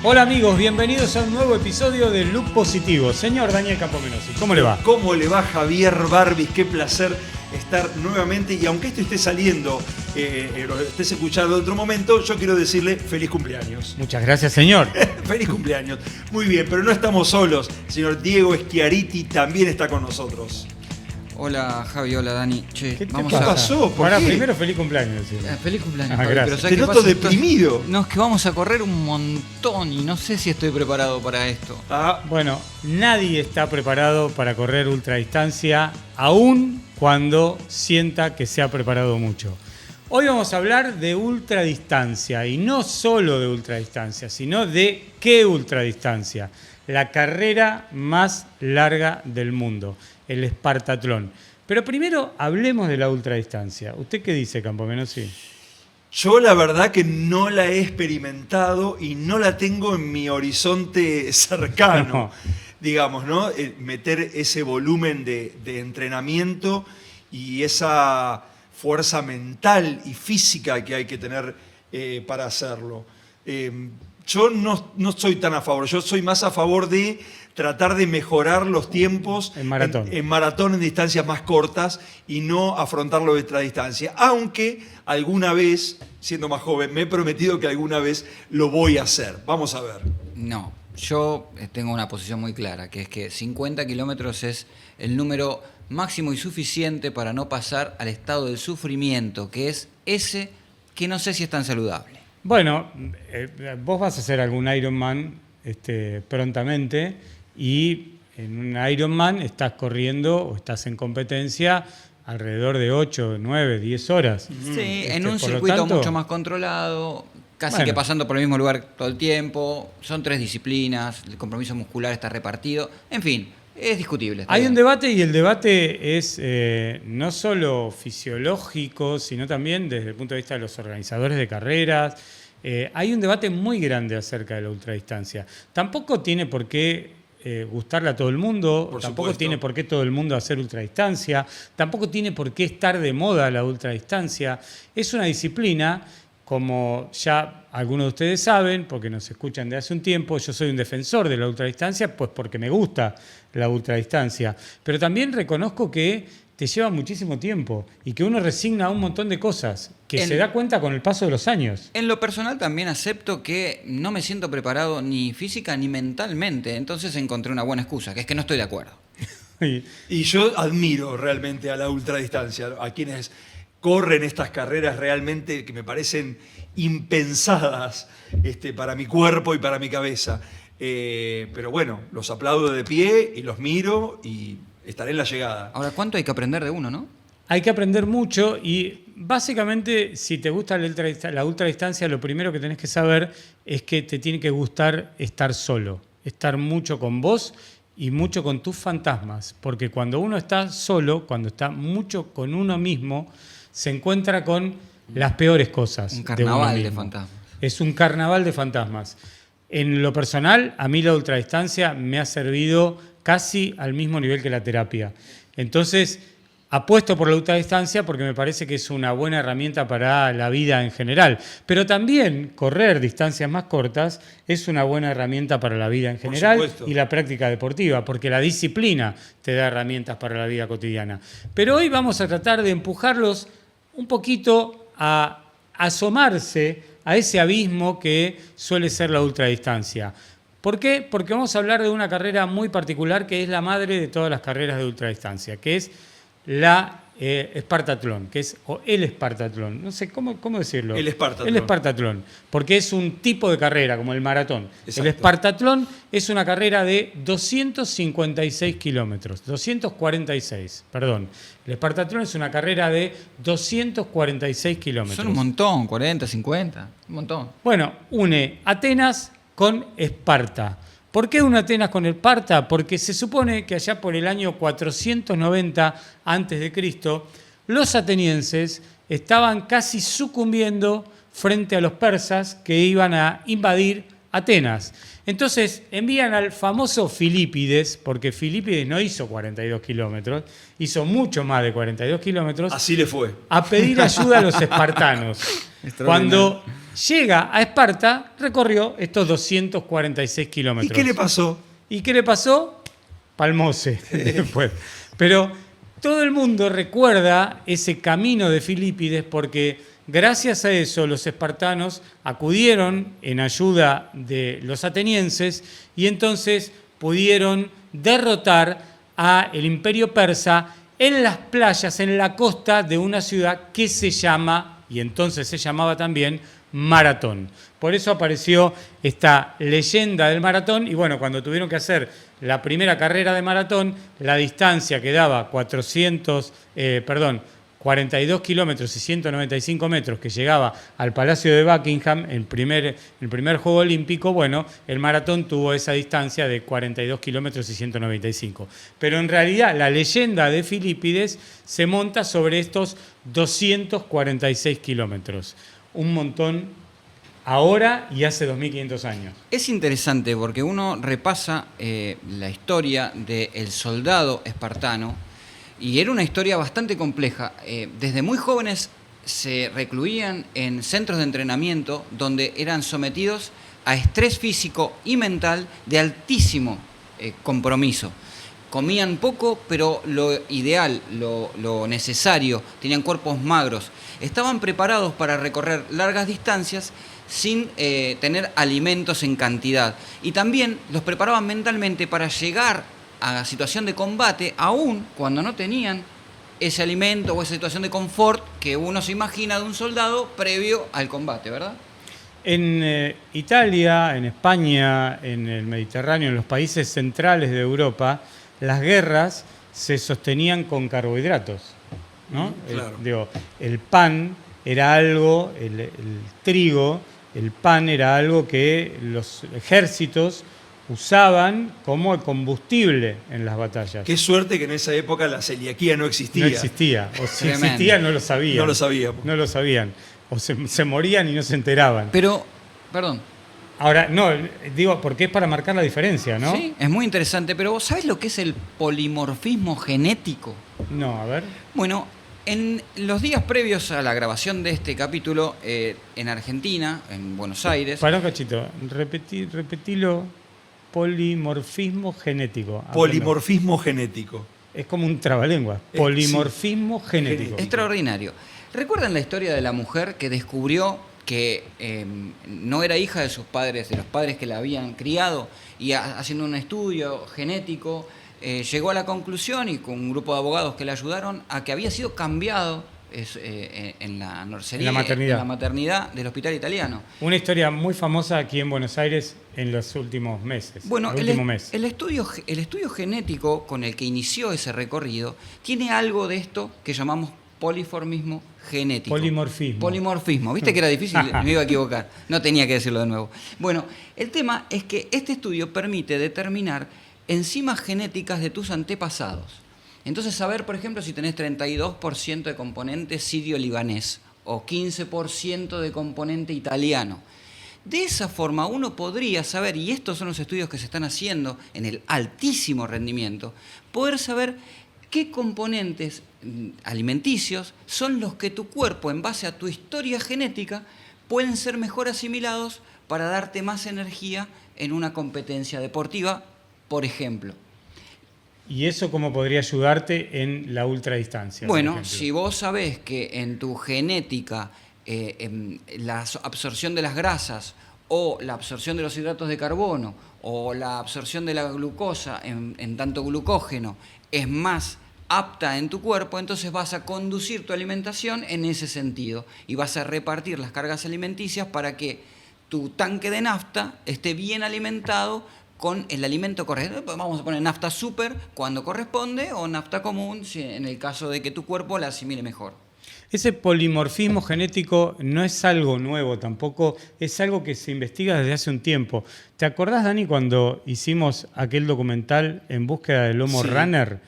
Hola amigos, bienvenidos a un nuevo episodio de Look Positivo. Señor Daniel Campomenosi, ¿cómo le va? ¿Cómo le va, Javier Barbis? Qué placer estar nuevamente. Y aunque esto esté saliendo, lo estés escuchando en otro momento, yo quiero decirle feliz cumpleaños. Muchas gracias, señor. Feliz cumpleaños. Muy bien, pero no estamos solos. Señor Diego Schiariti también está con nosotros. Hola Javi, hola Dani. Che, ¿Qué te vamos pasó? ¿Por Ahora, qué? primero, feliz cumpleaños. Sí. Feliz cumpleaños, Ah, Javi. gracias. ¿sabes Te qué noto pasa? deprimido. No, es que vamos a correr un montón y no sé si estoy preparado para esto. Bueno, nadie está preparado para correr ultradistancia, aun cuando sienta que se ha preparado mucho. Hoy vamos a hablar de ultradistancia, y no solo de ultradistancia, sino de qué ultradistancia. La carrera más larga del mundo, el Espartatlón. Pero primero hablemos de la ultradistancia. ¿Usted qué dice, Campomenosi? Yo la verdad que no la he experimentado y no la tengo en mi horizonte cercano, No. digamos, ¿no? Meter ese volumen de entrenamiento y esa fuerza mental y física que hay que tener para hacerlo. Yo no estoy tan a favor, yo soy más a favor de tratar de mejorar los tiempos En maratón. en maratón, en distancias más cortas y no afrontarlo de extradistancia. Aunque alguna vez, siendo más joven, me he prometido que alguna vez lo voy a hacer. Vamos a ver. No, yo tengo una posición muy clara, que es que 50 kilómetros es el número máximo y suficiente para no pasar al estado del sufrimiento, que es ese que no sé si es tan saludable. Bueno, vos vas a hacer algún Ironman prontamente, y en un Ironman estás corriendo o estás en competencia alrededor de 8, 9, 10 horas. Sí, en un por lo circuito tanto, mucho más controlado, casi Bueno. que pasando por el mismo lugar todo el tiempo. Son 3 disciplinas, el compromiso muscular está repartido. En fin, es discutible. está Hay bien. un debate, y el debate es no solo fisiológico, sino también desde el punto de vista de los organizadores de carreras. Hay un debate muy grande acerca de la ultradistancia. Tampoco tiene por qué gustarle a todo el mundo, Por tampoco supuesto. tiene por qué todo el mundo hacer ultradistancia, tampoco tiene por qué estar de moda la ultradistancia. Es una disciplina, como ya algunos de ustedes saben, porque nos escuchan de hace un tiempo. Yo soy un defensor de la ultradistancia, pues porque me gusta la ultradistancia, pero también reconozco que te lleva muchísimo tiempo y que uno resigna un montón de cosas que se da cuenta con el paso de los años. En lo personal también acepto que no me siento preparado ni física ni mentalmente, entonces encontré una buena excusa, que es que no estoy de acuerdo. Y yo admiro realmente a la ultradistancia, a quienes corren estas carreras realmente que me parecen impensadas para mi cuerpo y para mi cabeza. Pero bueno, los aplaudo de pie y los miro y estaré en la llegada. Ahora, ¿cuánto hay que aprender de uno, no? Hay que aprender mucho, y básicamente, si te gusta la ultradistancia, lo primero que tenés que saber es que te tiene que gustar estar solo, estar mucho con vos y mucho con tus fantasmas, porque cuando uno está solo, cuando está mucho con uno mismo, se encuentra con las peores cosas. Un de carnaval uno de mismo. fantasmas. Es un carnaval de fantasmas. En lo personal, a mí la ultradistancia me ha servido casi al mismo nivel que la terapia. Entonces, apuesto por la ultradistancia porque me parece que es una buena herramienta para la vida en general. Pero también correr distancias más cortas es una buena herramienta para la vida en general supuesto. y la práctica deportiva, porque la disciplina te da herramientas para la vida cotidiana. Pero hoy vamos a tratar de empujarlos un poquito a asomarse a ese abismo que suele ser la ultradistancia. ¿Por qué? Porque vamos a hablar de una carrera muy particular que es la madre de todas las carreras de ultradistancia, que es la Espartatlón, o el Espartatlón. No sé, ¿cómo decirlo? El Espartatlón. El Espartatlón, porque es un tipo de carrera, como el maratón. Exacto. El Espartatlón es una carrera de 256 kilómetros, 246, perdón. El Espartatlón es una carrera de 246 kilómetros. Son un montón, 40, 50, un montón. Bueno, une Atenas con Esparta. ¿Por qué une Atenas con Esparta? Porque se supone que allá por el año 490 a.C., los atenienses estaban casi sucumbiendo frente a los persas que iban a invadir Atenas. Entonces envían al famoso Filípides, porque Filípides no hizo 42 kilómetros, hizo mucho más de 42 kilómetros, Así le fue. a pedir ayuda a los espartanos. Extraordinario. llega a Esparta, recorrió estos 246 kilómetros. ¿Y qué le pasó? ¿Y qué le pasó? Palmose después. Pero todo el mundo recuerda ese camino de Filípides porque gracias a eso los espartanos acudieron en ayuda de los atenienses y entonces pudieron derrotar al imperio persa en las playas, en la costa de una ciudad que se llama, y entonces se llamaba también, Maratón. Por eso apareció esta leyenda del maratón y bueno, cuando tuvieron que hacer la primera carrera de maratón, la distancia que daba 42 kilómetros y 195 metros que llegaba al Palacio de Buckingham, el primer Juego Olímpico, bueno, el maratón tuvo esa distancia de 42 kilómetros y 195. Pero en realidad la leyenda de Filípides se monta sobre estos 246 kilómetros. Un montón ahora y hace 2500 años. Es interesante porque uno repasa la historia del soldado espartano y era una historia bastante compleja. Desde muy jóvenes se recluían en centros de entrenamiento donde eran sometidos a estrés físico y mental de altísimo compromiso. Comían poco, pero lo ideal, lo necesario, tenían cuerpos magros. Estaban preparados para recorrer largas distancias sin tener alimentos en cantidad. Y también los preparaban mentalmente para llegar a la situación de combate, aún cuando no tenían ese alimento o esa situación de confort que uno se imagina de un soldado previo al combate, ¿verdad? En Italia, en España, en el Mediterráneo, en los países centrales de Europa, las guerras se sostenían con carbohidratos, ¿no? Claro. El pan era algo, el trigo, el pan era algo que los ejércitos usaban como combustible en las batallas. Qué suerte que en esa época la celiaquía no existía. No existía, o si Tremendo. existía no lo sabían. No lo sabíamos. No lo sabían, o se morían y no se enteraban. Pero, perdón. Ahora, no, digo, porque es para marcar la diferencia, ¿no? Sí, es muy interesante, pero ¿vos sabés lo que es el polimorfismo genético? No, a ver. Bueno, en los días previos a la grabación de este capítulo, en Argentina, en Buenos Aires... Pará un cachito, repetilo. Polimorfismo genético. Aprendo. Polimorfismo genético. Es como un trabalengua. Polimorfismo genético. Extraordinario. ¿Recuerdan la historia de la mujer que descubrió que no era hija de sus padres, de los padres que la habían criado, y haciendo un estudio genético llegó a la conclusión, y con un grupo de abogados que le ayudaron, a que había sido cambiado en la nursería, en la maternidad del hospital italiano? Una historia muy famosa aquí en Buenos Aires en los últimos meses. Bueno, el estudio genético con el que inició ese recorrido tiene algo de esto que llamamos poliformismo genético. Polimorfismo. ¿Viste que era difícil? Me iba a equivocar. No tenía que decirlo de nuevo. Bueno, el tema es que este estudio permite determinar enzimas genéticas de tus antepasados. Entonces, saber, por ejemplo, si tenés 32% de componente sirio-libanés o 15% de componente italiano. De esa forma uno podría saber, y estos son los estudios que se están haciendo en el altísimo rendimiento, poder saber qué componentes alimenticios son los que tu cuerpo, en base a tu historia genética, pueden ser mejor asimilados para darte más energía en una competencia deportiva, por ejemplo. ¿Y eso cómo podría ayudarte en la ultradistancia? Bueno, si vos sabés que en tu genética la absorción de las grasas o la absorción de los hidratos de carbono o la absorción de la glucosa en tanto glucógeno es más apta en tu cuerpo, entonces vas a conducir tu alimentación en ese sentido y vas a repartir las cargas alimenticias para que tu tanque de nafta esté bien alimentado con el alimento correcto. Vamos a poner nafta super cuando corresponde o nafta común en el caso de que tu cuerpo la asimile mejor. Ese polimorfismo genético no es algo nuevo tampoco, es algo que se investiga desde hace un tiempo. ¿Te acordás, Dani, cuando hicimos aquel documental En búsqueda del Homo Runner?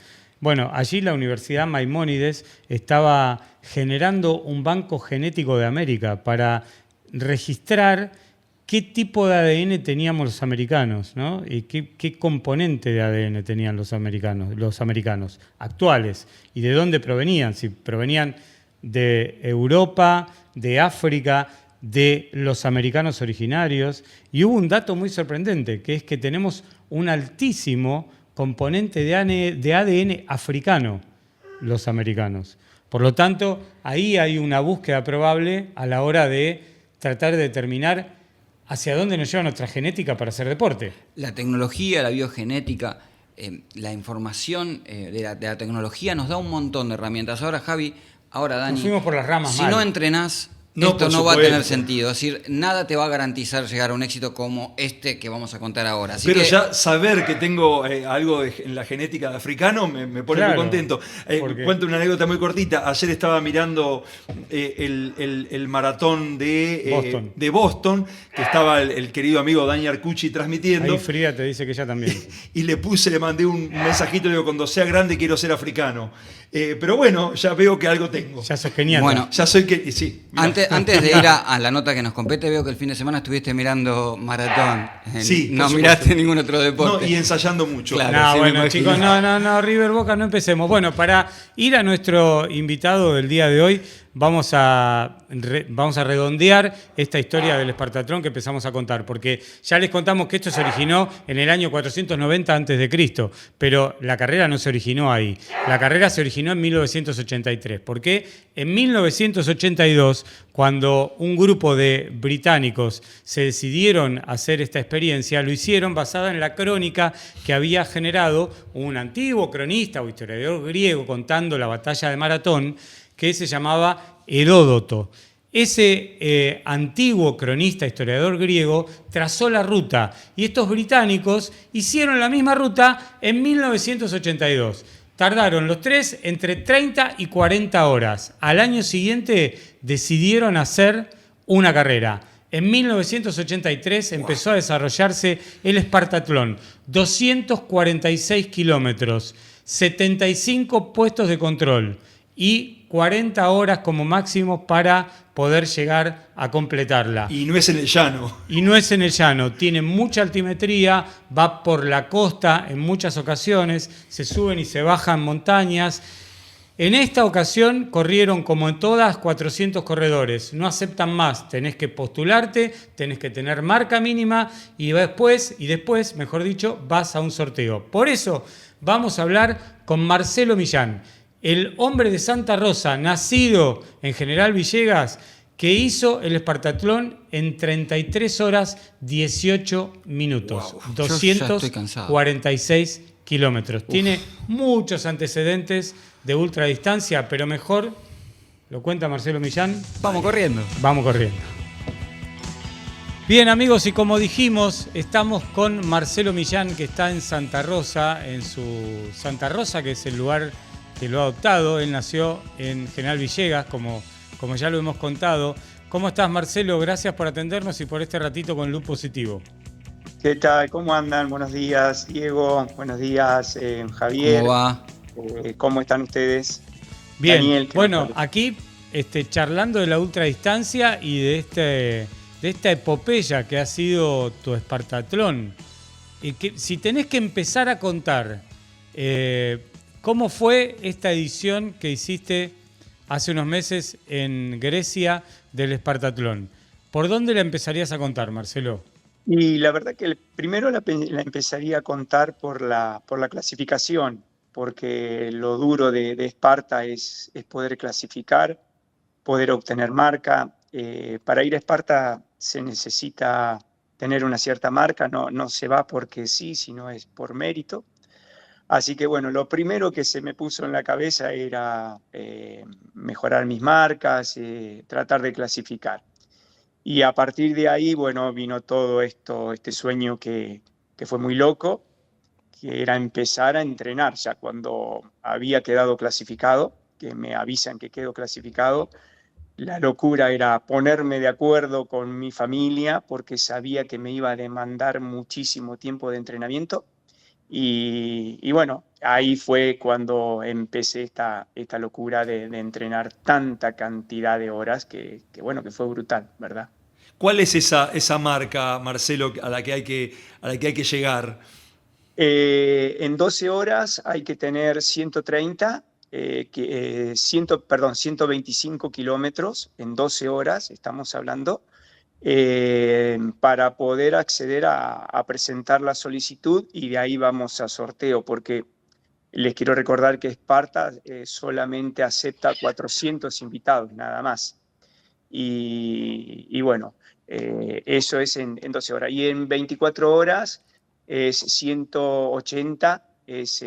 Bueno, allí la Universidad Maimónides estaba generando un banco genético de América para registrar qué tipo de ADN teníamos los americanos, ¿no? Y qué componente de ADN tenían los americanos actuales, y de dónde provenían, si provenían de Europa, de África, de los americanos originarios, y hubo un dato muy sorprendente, que es que tenemos un altísimo componente de ADN africano, los americanos. Por lo tanto, ahí hay una búsqueda probable a la hora de tratar de determinar hacia dónde nos lleva nuestra genética para hacer deporte. La tecnología, la biogenética, la información de la tecnología nos da un montón de herramientas. Ahora, Javi, ahora, Dani, nos fuimos por las ramas si mal. no entrenás, No, esto por no va a supuesto. tener sentido. Es decir, nada te va a garantizar llegar a un éxito como este que vamos a contar ahora. Así Pero que, ya saber que tengo algo en la genética de africano me pone Claro, muy contento. porque- Cuento una anécdota muy cortita. Ayer estaba mirando el maratón de Boston, que estaba el querido amigo Dani Arcucci transmitiendo. Ahí Frida te dice que ella también. Y le mandé un mensajito, le digo, cuando sea grande quiero ser africano. Pero bueno, ya veo que algo tengo. Ya sos genial. Bueno, Ya soy que... Sí, mirá. antes de ir a la nota que nos compete, veo que el fin de semana estuviste mirando maratón. Sí, No por miraste supuesto. ningún otro deporte. No, y ensayando mucho. Claro. No, sí, me bueno, imagino. chicos, no, River Boca, no empecemos. Bueno, para ir a nuestro invitado del día de hoy, vamos a redondear esta historia del Espartatlón que empezamos a contar, porque ya les contamos que esto se originó en el año 490 a.C., pero la carrera no se originó ahí. La carrera se originó en 1983. ¿Por qué? En 1982, cuando un grupo de británicos se decidieron a hacer esta experiencia, lo hicieron basada en la crónica que había generado un antiguo cronista o historiador griego contando la batalla de Maratón, que se llamaba Heródoto. Ese antiguo cronista, historiador griego, trazó la ruta y estos británicos hicieron la misma ruta en 1982. Tardaron los tres entre 30 y 40 horas. Al año siguiente decidieron hacer una carrera. En 1983 empezó a desarrollarse el Espartatlón, 246 kilómetros, 75 puestos de control y 40 horas como máximo para poder llegar a completarla. Y no es en el llano. Y no es en el llano, tiene mucha altimetría, va por la costa en muchas ocasiones, se suben y se bajan montañas. En esta ocasión corrieron, como en todas, 400 corredores. No aceptan más, tenés que postularte, tenés que tener marca mínima y después, mejor dicho, vas a un sorteo. Por eso vamos a hablar con Marcelo Millán, el hombre de Santa Rosa, nacido en General Villegas, que hizo el Espartatlón en 33 horas 18 minutos, Wow. Yo ya estoy cansado. 246 kilómetros. Tiene muchos antecedentes de ultradistancia, pero mejor, lo cuenta Marcelo Millán, Vamos corriendo. vamos corriendo. Bien, amigos, y como dijimos, estamos con Marcelo Millán, que está en Santa Rosa, en su Santa Rosa, que es el lugar que lo ha adoptado. Él nació en General Villegas, como ya lo hemos contado. ¿Cómo estás, Marcelo? Gracias por atendernos y por este ratito con Luz Positivo. ¿Qué tal? ¿Cómo andan? Buenos días, Diego. Buenos días, Javier. ¿Cómo va? ¿Cómo están ustedes? Bien, Daniel, bueno, aquí charlando de la ultradistancia y de esta epopeya que ha sido tu Espartatlón. Si tenés que empezar a contar cómo fue esta edición que hiciste hace unos meses en Grecia del Espartatlón, ¿por dónde la empezarías a contar, Marcelo? Y la verdad que primero la empezaría a contar por la clasificación, porque lo duro de Esparta es poder clasificar, poder obtener marca. Para ir a Esparta se necesita tener una cierta marca, no se va porque sí, sino es por mérito. Así que bueno, lo primero que se me puso en la cabeza era mejorar mis marcas, tratar de clasificar. Y a partir de ahí, bueno, vino todo este sueño que fue muy loco, que era empezar a entrenar ya cuando había quedado clasificado, que me avisan que quedo clasificado. La locura era ponerme de acuerdo con mi familia porque sabía que me iba a demandar muchísimo tiempo de entrenamiento. Y bueno, ahí fue cuando empecé esta locura de entrenar tanta cantidad de horas que fue brutal, ¿verdad? ¿Cuál es esa marca, Marcelo, a la que hay que llegar? En 12 horas hay que tener 130 125 kilómetros en 12 horas, estamos hablando, para poder acceder a presentar la solicitud y de ahí vamos a sorteo, porque les quiero recordar que Esparta solamente acepta 400 invitados, nada más. Y bueno, eso es en 12 horas. Y en 24 horas es 180, es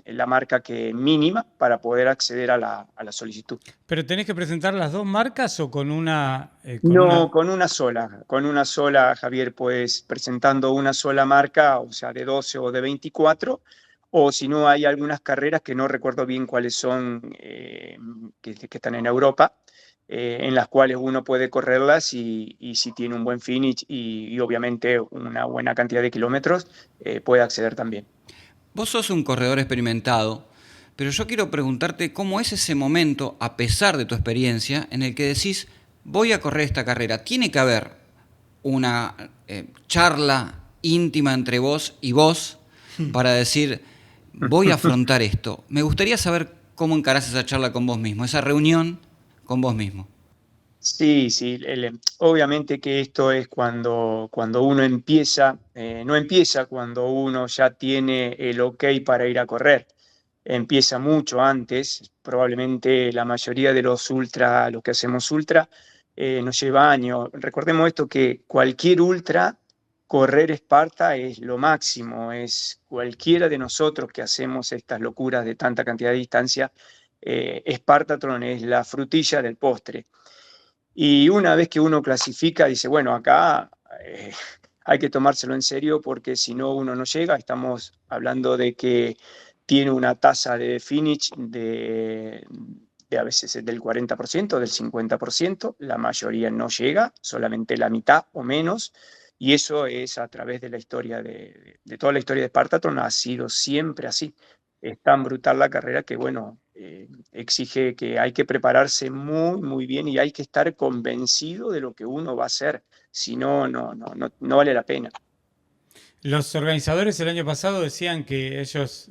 la marca que mínima para poder acceder a la solicitud. ¿Pero tenés que presentar las dos marcas o con una? No, con una sola, Javier, pues presentando una sola marca, o sea, de 12 o de 24, o si no hay algunas carreras que no recuerdo bien cuáles son, que están en Europa, en las cuales uno puede correrlas y si tiene un buen finish y obviamente una buena cantidad de kilómetros, puede acceder también. Vos sos un corredor experimentado, pero yo quiero preguntarte cómo es ese momento, a pesar de tu experiencia, en el que decís, voy a correr esta carrera. Tiene que haber una charla íntima entre vos y vos para decir, voy a afrontar esto. Me gustaría saber cómo encarás esa charla con vos mismo, esa reunión con vos mismo. Sí, sí, obviamente que esto es cuando uno empieza, no empieza cuando uno ya tiene el ok para ir a correr, empieza mucho antes, probablemente la mayoría de los ultra, los que hacemos ultra, nos lleva años. Recordemos esto que cualquier ultra, correr Esparta es lo máximo, es cualquiera de nosotros que hacemos estas locuras de tanta cantidad de distancia, Espartatron es la frutilla del postre. Y una vez que uno clasifica, dice, bueno, acá hay que tomárselo en serio porque si no uno no llega. Estamos hablando de que tiene una tasa de finish de a veces del 40%, del 50%, la mayoría no llega, solamente la mitad o menos, y eso es a través de la historia de toda la historia de Spartathlon, ha sido siempre así. Es tan brutal la carrera que, bueno, exige que hay que prepararse muy, muy bien y hay que estar convencido de lo que uno va a hacer, si no, no vale la pena. Los organizadores el año pasado decían que ellos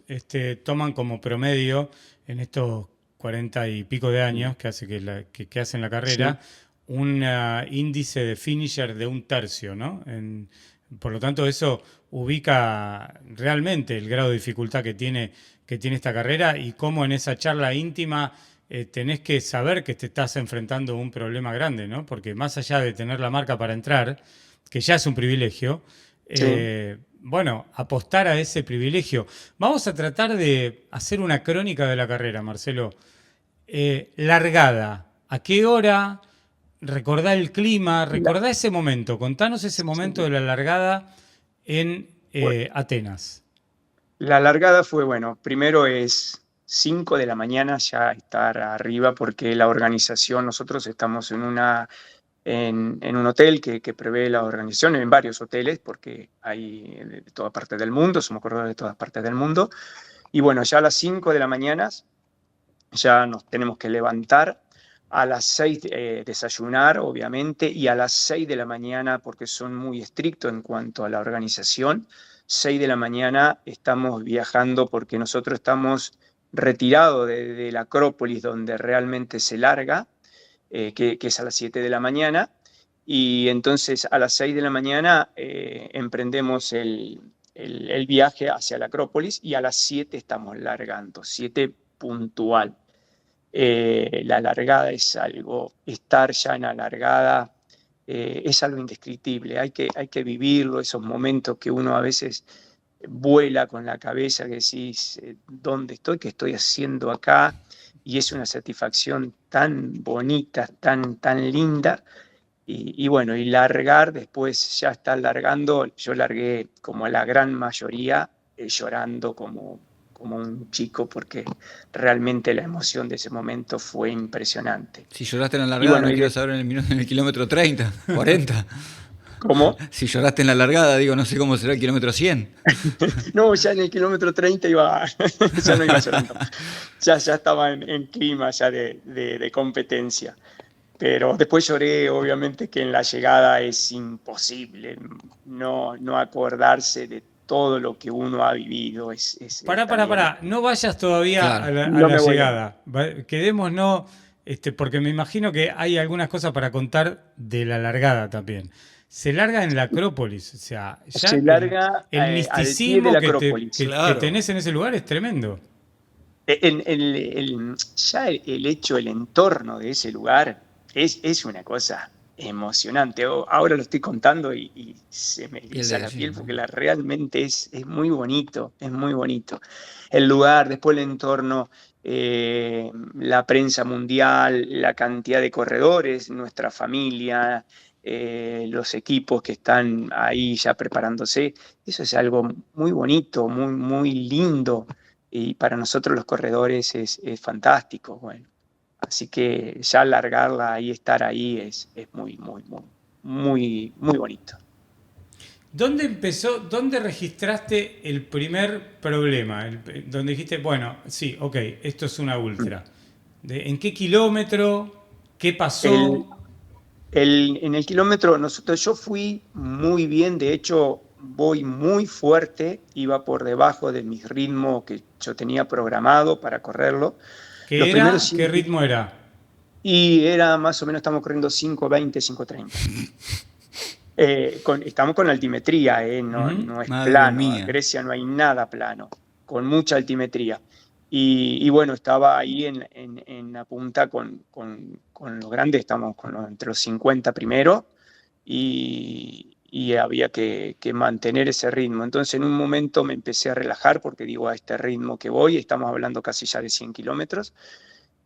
toman como promedio en estos 40 y pico de años que hace que hacen la carrera, Sí. un índice de finisher de 1/3, ¿no? Por lo tanto, eso ubica realmente el grado de dificultad que tiene esta carrera y cómo en esa charla íntima tenés que saber que te estás enfrentando a un problema grande, ¿no? Porque más allá de tener la marca para entrar, que ya es un privilegio, Sí. bueno, apostar a ese privilegio. Vamos a tratar de hacer una crónica de la carrera, Marcelo. Largada, ¿a qué hora? Recordá el clima, La, recordá ese momento. Contanos ese momento de sí. la largada en Bueno, Atenas. la largada fue, bueno, primero es 5 de la mañana ya estar arriba porque la organización, nosotros estamos en un hotel que prevé la organización, en varios hoteles, porque hay de toda parte del mundo, somos corredores de todas partes del mundo. Y bueno, ya a las 5 de la mañana ya nos tenemos que levantar, a las 6 desayunar, obviamente, y a las 6 de la mañana, porque son muy estrictos en cuanto a la organización, 6 de la mañana estamos viajando porque nosotros estamos retirados de la Acrópolis donde realmente se larga, que es a las 7 de la mañana, y entonces a las 6 de la mañana emprendemos el viaje hacia la Acrópolis y a las 7 estamos largando, 7 puntual. La largada es algo, estar ya en la largada es algo indescriptible, hay que vivirlo, esos momentos que uno a veces vuela con la cabeza, que decís, ¿dónde estoy? ¿Qué estoy haciendo acá? Y es una satisfacción tan bonita, tan linda. Y bueno, y largar, después ya estar largando, yo largué como la gran mayoría, llorando como un chico, porque realmente la emoción de ese momento fue impresionante. Si lloraste en la Y largada, bueno, no quiero saber en el kilómetro 30, 40. ¿cómo? Si lloraste en la largada, digo, no sé cómo será el kilómetro 100. No, ya en el kilómetro 30 iba, ya no iba llorando, ya estaba en clima ya de competencia. Pero después lloré, obviamente, que en la llegada es imposible no acordarse todo lo que uno ha vivido es Pará, también. no vayas todavía Claro. a a No la me voy a... llegada. Quedémonos, porque me imagino que hay algunas cosas para contar de la largada también. Se larga en la Acrópolis, o sea, ya Se larga el al pie de misticismo la que, Acrópolis. que Claro. tenés en ese lugar es tremendo. Ya el hecho, el entorno de ese lugar es una cosa emocionante. Ahora lo estoy contando y se me Piel eriza de la piel gallina. porque realmente es muy bonito, es muy bonito. El lugar, después el entorno, la prensa mundial, la cantidad de corredores, nuestra familia, los equipos que están ahí ya preparándose, eso es algo muy bonito, muy lindo y para nosotros los corredores es fantástico. Bueno, así que ya largarla y estar ahí es muy bonito. ¿Dónde empezó, dónde registraste el primer problema? Donde dijiste, bueno, sí, ok, esto es una ultra. ¿En qué kilómetro? ¿Qué El, pasó? en el kilómetro, yo fui muy bien, de hecho voy muy fuerte, iba por debajo de mi ritmo que yo tenía programado para correrlo. Los ¿Qué primeros era? ¿Qué 100 ritmo era? y era más o menos, estamos corriendo 5:20, 5:30. Estamos con altimetría, no, Ujú. no es Madre plano. En mía. Grecia no hay nada plano, con mucha altimetría. Y bueno, estaba ahí en la punta con los grandes, estamos entre los 50 primero y había que mantener ese ritmo. Entonces en un momento me empecé a relajar porque digo, a este ritmo que voy, estamos hablando casi ya de 100 kilómetros.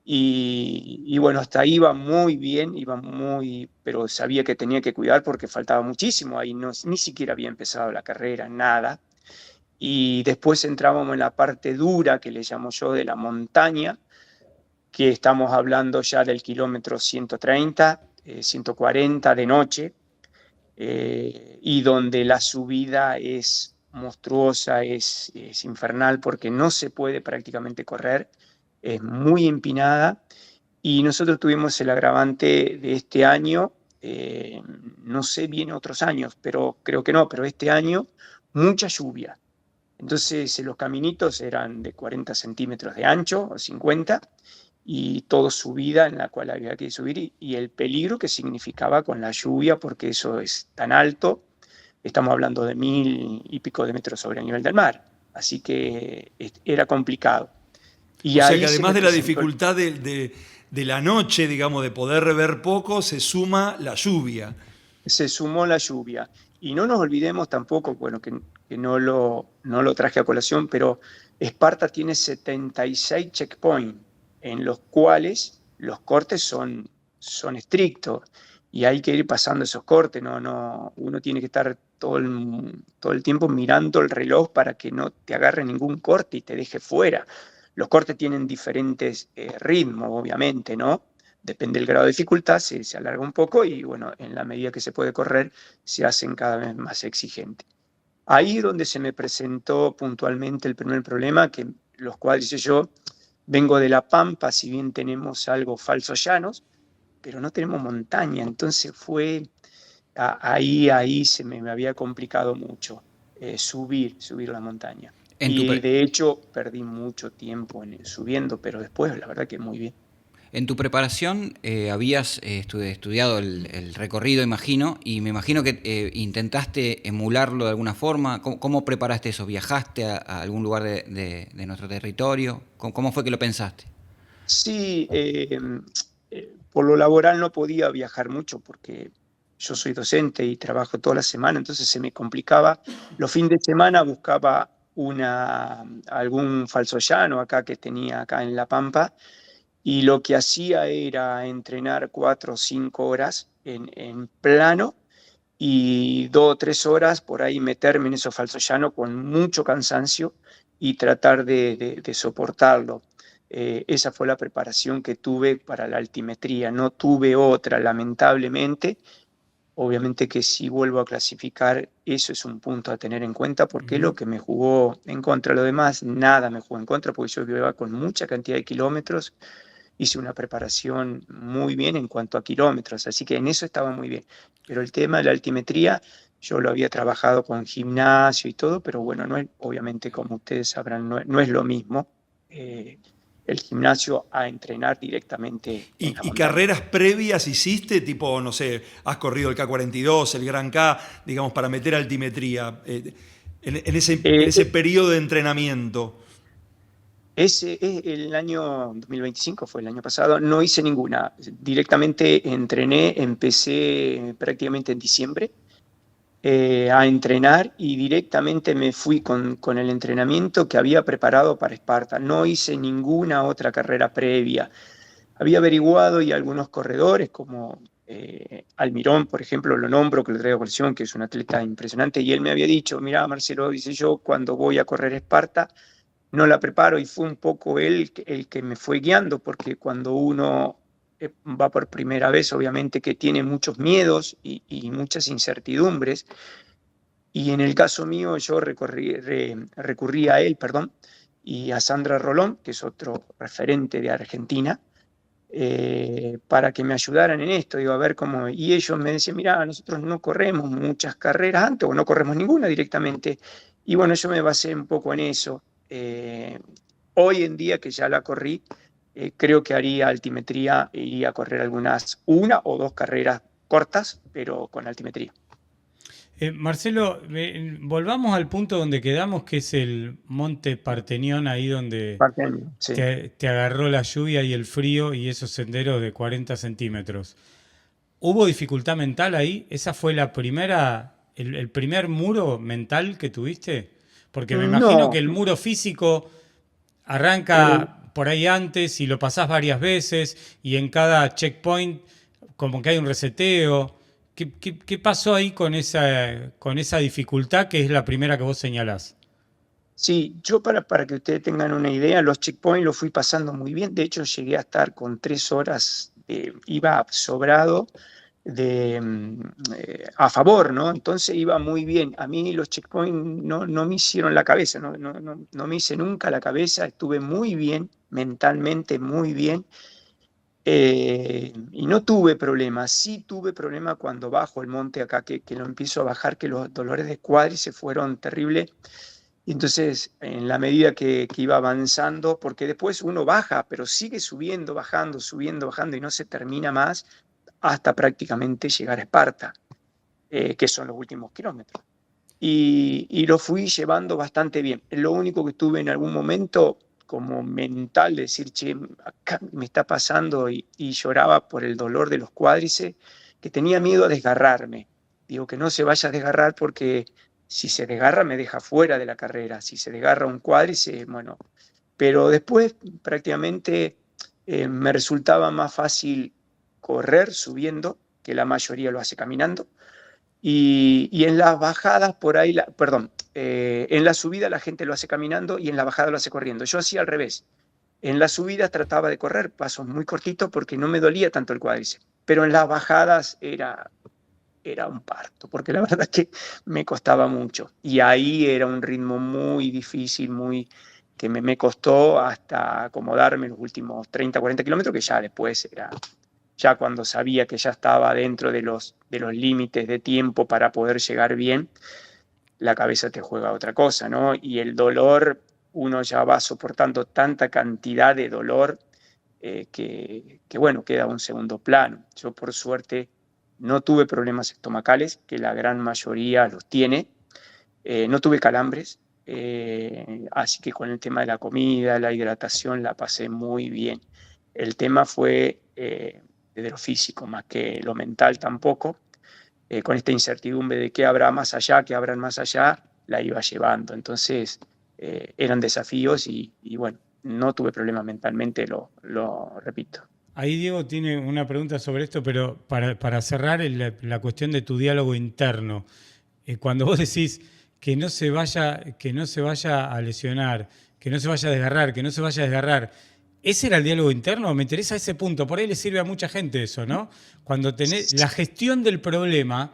Y bueno, hasta ahí iba muy bien, pero sabía que tenía que cuidar porque faltaba muchísimo, ahí no, ni siquiera había empezado la carrera, nada. Y después entrábamos en la parte dura, que le llamo yo, de la montaña, que estamos hablando ya del kilómetro 130, 140 de noche, y donde la subida es monstruosa, es infernal, porque no se puede prácticamente correr, es muy empinada y nosotros tuvimos el agravante de este año, no sé bien otros años, pero creo que no, pero este año mucha lluvia. Entonces los caminitos eran de 40 centímetros de ancho o 50 y todo subida en la cual había que subir y el peligro que significaba con la lluvia porque eso es tan alto, estamos hablando de 1000 y pico de metros sobre el nivel del mar, así que era complicado. Y O sea que ahí se además me de la presentó dificultad de la noche, digamos, de poder ver poco, se suma la lluvia. se sumó la lluvia. Y no nos olvidemos tampoco, bueno, que no lo traje a colación, pero Esparta tiene 76 checkpoints, en los cuales los cortes son estrictos y hay que ir pasando esos cortes, uno tiene que estar todo el tiempo mirando el reloj para que no te agarre ningún corte y te deje fuera. Los cortes tienen diferentes ritmos, obviamente, ¿no? Depende del grado de dificultad, se alarga un poco y bueno, en la medida que se puede correr, se hacen cada vez más exigentes. Ahí es donde se me presentó puntualmente el primer problema, que los cuales yo vengo de La Pampa, si bien tenemos algo falsos llanos, pero no tenemos montaña, entonces ahí me había complicado mucho subir la montaña. En tu, Y pre- de hecho perdí mucho tiempo subiendo, pero después la verdad que muy bien. en tu preparación habías estudiado el recorrido, imagino, y me imagino que intentaste emularlo de alguna forma. ¿Cómo preparaste eso? ¿Viajaste a algún lugar de nuestro territorio? ¿Cómo fue que lo pensaste? Sí, por lo laboral no podía viajar mucho porque yo soy docente y trabajo toda la semana, entonces se me complicaba. Los fines de semana buscaba algún falso llano acá que tenía acá en La Pampa y lo que hacía era entrenar 4 o 5 horas en plano y 2 o 3 horas por ahí meterme en esos falsos llanos con mucho cansancio y tratar de soportarlo. Esa fue la preparación que tuve para la altimetría, no tuve otra, lamentablemente. Obviamente que si vuelvo a clasificar, eso es un punto a tener en cuenta porque es Ujú. lo que me jugó en contra. Lo demás, nada me jugó en contra porque yo iba con mucha cantidad de kilómetros, hice una preparación muy bien en cuanto a kilómetros, así que en eso estaba muy bien. Pero el tema de la altimetría Yo lo había trabajado con gimnasio y todo, pero bueno, no es, obviamente, como ustedes sabrán, no es lo mismo el gimnasio a entrenar directamente en la Y montaña. carreras previas hiciste? Tipo, no sé, has corrido el K42, el Gran K, digamos, para meter altimetría. En Eh, ese periodo de entrenamiento. el año 2025, fue el año pasado, no hice ninguna. Directamente entrené, empecé prácticamente en diciembre a entrenar y directamente me fui con el entrenamiento que había preparado para Esparta. No hice ninguna otra carrera previa. Había averiguado y algunos corredores como Almirón, por ejemplo, lo nombro, que lo traigo a colación, que es un atleta impresionante, y él me había dicho, mira, Marcelo, dice, yo cuando voy a correr Esparta no la preparo, y fue un poco él el que me fue guiando, porque cuando uno va por primera vez, obviamente que tiene muchos miedos y muchas incertidumbres, y en el caso mío yo recurrí a él, perdón, y a Sandra Rolón, que es otro referente de Argentina, para que me ayudaran en esto, digo, a ver cómo, y ellos me decían, mira, nosotros no corremos muchas carreras antes, o no corremos ninguna directamente, y bueno, yo me basé un poco en eso. Hoy en día que ya la corrí, creo que haría altimetría, e iría a correr una o dos carreras cortas, pero con altimetría. Marcelo, volvamos al punto donde quedamos, que es el Monte Parteñón, ahí donde Partenio, sí. te agarró la lluvia y el frío y esos senderos de 40 centímetros. ¿Hubo dificultad mental ahí? ¿Esa fue el primer muro mental que tuviste? Porque me imagino que No, el muro físico eh, arranca por ahí antes y lo pasás varias veces y en cada checkpoint como que hay un reseteo. ¿Qué pasó ahí con esa dificultad que es la primera que vos señalás? sí, yo para que ustedes tengan una idea, los checkpoints los fui pasando muy bien. De hecho, llegué a estar con 3 horas, iba sobrado a favor, ¿no? Entonces iba muy bien. A mí los checkpoints no me hicieron la cabeza, no me hice nunca la cabeza, estuve muy bien, mentalmente muy bien. Y no tuve problemas, sí tuve problema cuando bajo el monte acá, que lo empiezo a bajar, que los dolores de cuádriceps fueron terribles. Y entonces, en la medida que iba avanzando, porque después uno baja, pero sigue subiendo, bajando y no se termina más hasta prácticamente llegar a Esparta, que son los últimos kilómetros. Y lo fui llevando bastante bien. Lo único que tuve en algún momento como mental, de decir, che, acá me está pasando, y lloraba por el dolor de los cuádriceps, que tenía miedo a desgarrarme. Digo, que no se vaya a desgarrar porque si se desgarra me deja fuera de la carrera, si se desgarra un cuádriceps, bueno. Pero después prácticamente me resultaba más fácil correr subiendo, que la mayoría lo hace caminando, y en las bajadas por ahí, perdón, en la subida la gente lo hace caminando y en la bajada lo hace corriendo. Yo hacía al revés. En las subidas trataba de correr pasos muy cortitos porque no me dolía tanto el cuádriceps, pero en las bajadas era un parto, porque la verdad es que me costaba mucho. Y ahí era un ritmo muy difícil, que me costó hasta acomodarme los últimos 30, 40 kilómetros, que ya después ya cuando sabía que ya estaba dentro de los límites de tiempo para poder llegar bien, la cabeza te juega otra cosa, ¿no? Y el dolor, uno ya va soportando tanta cantidad de dolor bueno, queda a un segundo plano. Yo por suerte no tuve problemas estomacales, que la gran mayoría los tiene. No tuve calambres, así que con el tema de la comida, la hidratación, la pasé muy bien. El tema fue de lo físico, más que lo mental tampoco. Con esta incertidumbre de qué habrá más allá, qué habrán más allá, la iba llevando. Entonces, eran desafíos y bueno, no tuve problemas mentalmente, lo repito. Ahí Diego tiene una pregunta sobre esto, pero para cerrar la cuestión de tu diálogo interno. Cuando vos decís que no se vaya a lesionar, que no se vaya a desgarrar, que no se vaya a desgarrar, ¿ese era el diálogo interno? Me interesa ese punto. Por ahí le sirve a mucha gente eso, ¿no? Cuando tenés la gestión del problema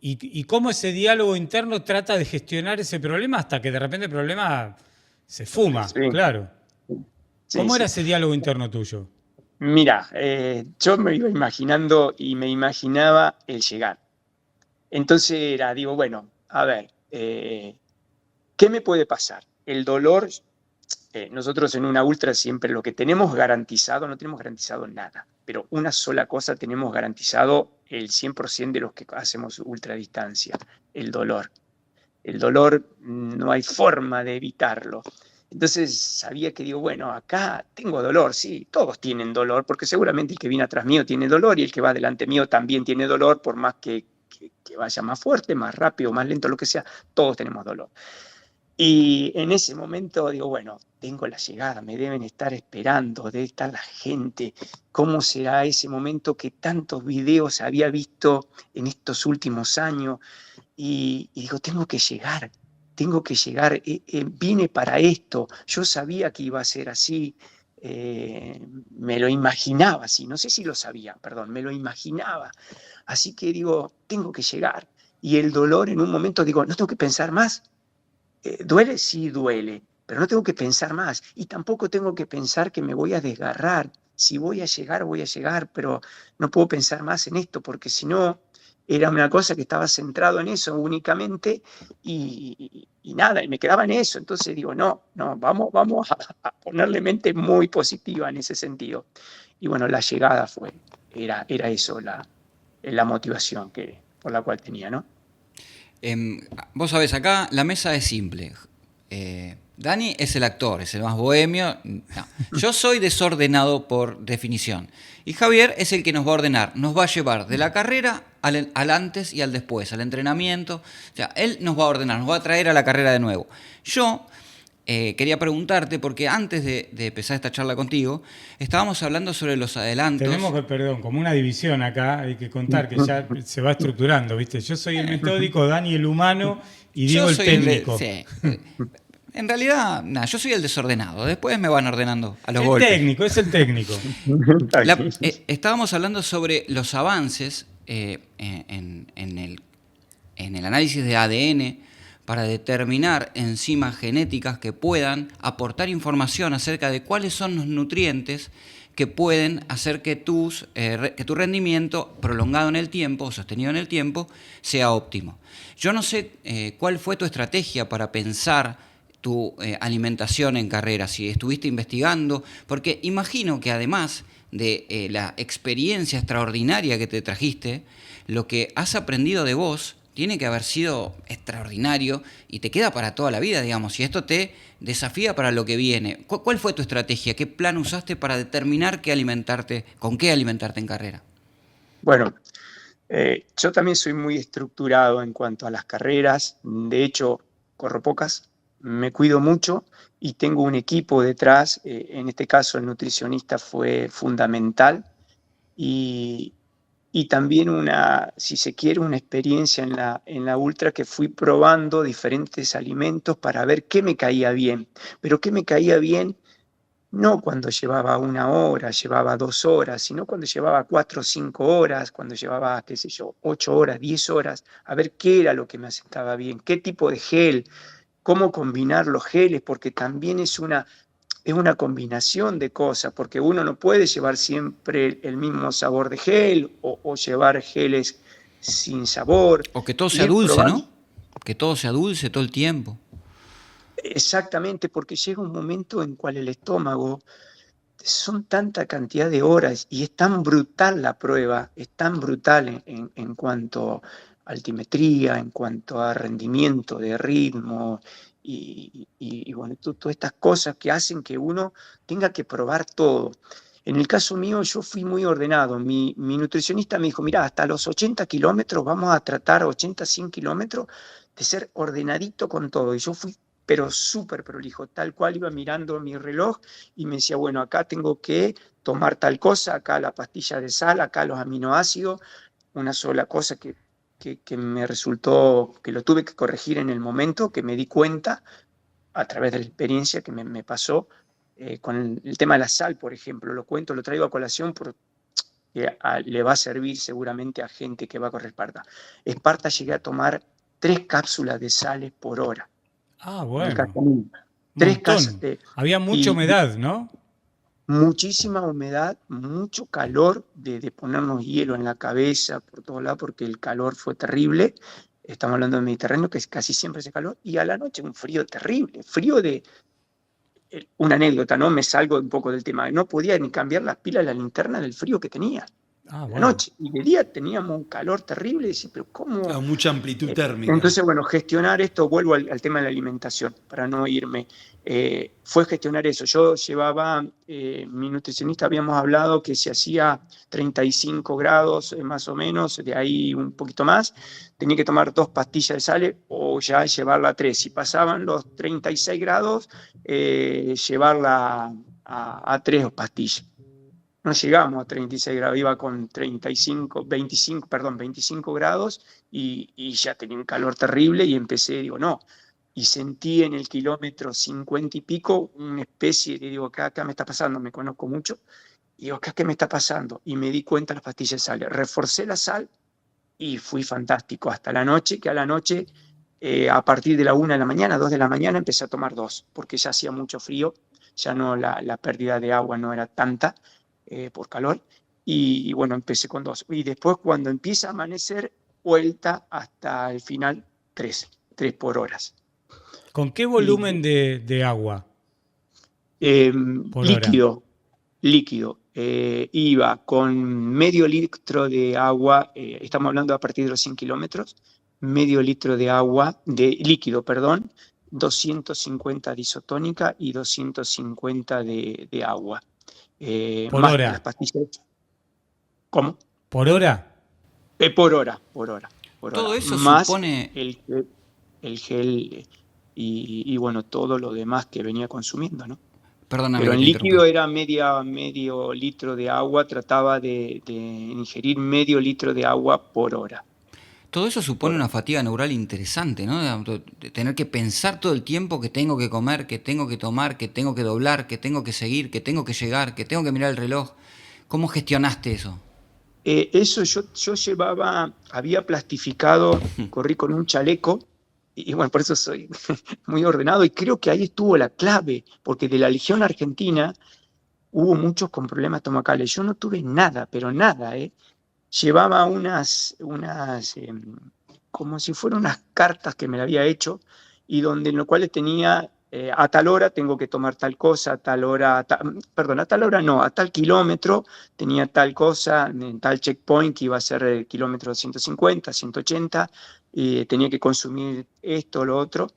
y cómo ese diálogo interno trata de gestionar ese problema hasta que de repente el problema se fuma, Sí, claro. sí, ¿Cómo era sí. ese diálogo interno tuyo? Mira, yo me iba imaginando y me imaginaba el llegar. Entonces digo, bueno, a ver, ¿qué me puede pasar? El dolor, nosotros en una ultra siempre lo que tenemos garantizado, no tenemos garantizado nada, pero una sola cosa tenemos garantizado el 100% de los que hacemos ultradistancia, el dolor. El dolor no hay forma de evitarlo. Entonces sabía que digo, bueno, acá tengo dolor, sí, todos tienen dolor, porque seguramente el que viene atrás mío tiene dolor y el que va delante mío también tiene dolor, por más que vaya más fuerte, más rápido, más lento, lo que sea, todos tenemos dolor. Y en ese momento digo, bueno, tengo la llegada, me deben estar esperando, debe estar la gente. ¿Cómo será ese momento que tantos videos había visto en estos últimos años? Y digo, tengo que llegar, vine para esto, yo sabía que iba a ser así, me lo imaginaba así, no sé si lo sabía, perdón, me lo imaginaba. Así que digo, tengo que llegar. Y el dolor en un momento digo, no tengo que pensar más. ¿Duele? Sí, duele, pero no tengo que pensar más. Y tampoco tengo que pensar que me voy a desgarrar. Si voy a llegar, pero no puedo pensar más en esto, porque si no, era una cosa que estaba centrado en eso únicamente y nada, y me quedaba en eso. Entonces digo, no, vamos a ponerle mente muy positiva en ese sentido. Y bueno, la llegada era eso, la motivación por la cual tenía, ¿no? Vos sabés, acá la mesa es simple. Dani es el actor, es el más bohemio. No. Yo soy desordenado por definición. Y Javier es el que nos va a ordenar. Nos va a llevar de la carrera al antes y al después, al entrenamiento. O sea, él nos va a ordenar, nos va a traer a la carrera de nuevo. Yo quería preguntarte, porque antes de empezar esta charla contigo, estábamos hablando sobre los adelantos. Tenemos que, perdón, como una división acá, hay que contar que ya se va estructurando, ¿viste? Yo soy el metódico, Dani el humano y Diego el técnico. Sí. En realidad, nada, yo soy el desordenado. Después me van ordenando a los el golpes. Es el técnico. Estábamos hablando sobre los avances en el análisis de ADN para determinar enzimas genéticas que puedan aportar información acerca de cuáles son los nutrientes que pueden hacer que tu rendimiento prolongado en el tiempo, sostenido en el tiempo, sea óptimo. Yo no sé cuál fue tu estrategia para pensar tu alimentación en carrera, si estuviste investigando, porque imagino que además de la experiencia extraordinaria que te trajiste, lo que has aprendido de vos tiene que haber sido extraordinario y te queda para toda la vida, digamos, y esto te desafía para lo que viene. ¿Cuál fue tu estrategia? ¿Qué plan usaste para determinar con qué alimentarte en carrera? Bueno, yo también soy muy estructurado en cuanto a las carreras. De hecho, corro pocas, me cuido mucho y tengo un equipo detrás. En este caso, el nutricionista fue fundamental y también si se quiere, una experiencia en la ultra que fui probando diferentes alimentos para ver qué me caía bien. Pero qué me caía bien no cuando llevaba 1 hora, llevaba 2 horas, sino cuando llevaba 4 o 5 horas, cuando llevaba, qué sé yo, 8 horas, 10 horas, a ver qué era lo que me sentaba bien, qué tipo de gel, cómo combinar los geles, porque también es una combinación de cosas, porque uno no puede llevar siempre el mismo sabor de gel o llevar geles sin sabor. O que todo sea dulce, ¿no? Que todo sea dulce todo el tiempo. Exactamente, porque llega un momento en cual el estómago, son tanta cantidad de horas y es tan brutal la prueba, es tan brutal en cuanto a altimetría, en cuanto a rendimiento de ritmo y bueno, todas estas cosas que hacen que uno tenga que probar todo. En el caso mío, yo fui muy ordenado. Mi nutricionista me dijo, mira, hasta los 80 kilómetros vamos a tratar, 80, 100 kilómetros, de ser ordenadito con todo. Y yo fui pero súper prolijo, tal cual iba mirando mi reloj y me decía, bueno, acá tengo que tomar tal cosa, acá la pastilla de sal, acá los aminoácidos, una sola cosa que me resultó, que lo tuve que corregir en el momento, que me di cuenta a través de la experiencia que me pasó con el tema de la sal, por ejemplo, lo traigo a colación porque le va a servir seguramente a gente que va a correr Esparta. Esparta llegué a tomar 3 cápsulas de sales por hora. Ah, bueno. Había mucha humedad, ¿no? muchísima humedad, mucho calor de ponernos hielo en la cabeza por todos lados, porque el calor fue terrible. Estamos hablando del Mediterráneo, que casi siempre hace calor, y a la noche un frío terrible, frío de... Una anécdota, ¿no? Me salgo un poco del tema. No podía ni cambiar las pilas de la linterna del frío que tenía. Ah, La bueno. noche. Y de día teníamos un calor terrible. Y decía, pero ¿cómo? Mucha amplitud térmica. Entonces, bueno, gestionar esto, vuelvo al tema de la alimentación, para no irme. Fue gestionar eso. Yo llevaba, mi nutricionista habíamos hablado que se hacía 35 grados más o menos, de ahí un poquito más, tenía que tomar 2 pastillas de sal o ya llevarla a 3. Si pasaban los 36 grados, llevarla a 3 pastillas. No llegamos a 36 grados, iba con 25 grados y ya tenía un calor terrible y empecé, digo, no. Y sentí en el kilómetro 50 y pico una especie de, digo, acá me está pasando, me conozco mucho, y digo, acá, ¿qué me está pasando? Y me di cuenta de las pastillas de sal. Reforcé la sal y fui fantástico hasta la noche, que a la noche, a partir de la 1 de la mañana, 2 de la mañana, empecé a tomar 2, porque ya hacía mucho frío, ya no la pérdida de agua no era tanta por calor, y bueno, empecé con 2. Y después cuando empieza a amanecer, vuelta hasta el final, 3 por horas. ¿Con qué Y volumen de agua por hora? líquido. Iba con medio litro de agua, estamos hablando a partir de los 100 kilómetros, medio litro de agua, de líquido, perdón, 250 de isotónica y 250 de agua. ¿Por Más hora? las pastillas. ¿Cómo? ¿Por hora? Por hora, por hora. Todo eso Más supone, el gel y bueno, todo lo demás que venía consumiendo, ¿no? perdóname Pero que en te líquido interrumpa, era medio litro de agua, trataba de ingerir medio litro de agua por hora. todo eso supone Por una hora. fatiga neural interesante, ¿no? De tener que pensar todo el tiempo que tengo que comer, que tengo que tomar, que tengo que doblar, que tengo que seguir, que tengo que llegar, que tengo que mirar el reloj. ¿Cómo gestionaste eso? Eso yo llevaba, había plastificado, corrí con un chaleco, y bueno, por eso soy muy ordenado, y creo que ahí estuvo la clave, porque de la Legión Argentina hubo muchos con problemas estomacales. Yo no tuve nada, pero nada, ¿eh? Llevaba como si fueran unas cartas que me la había hecho, y donde en lo cual tenía, a tal hora tengo que tomar tal cosa, a tal hora, perdón, a tal hora no, a tal kilómetro tenía tal cosa, en tal checkpoint que iba a ser el kilómetro 150, 180, y tenía que consumir esto, lo otro.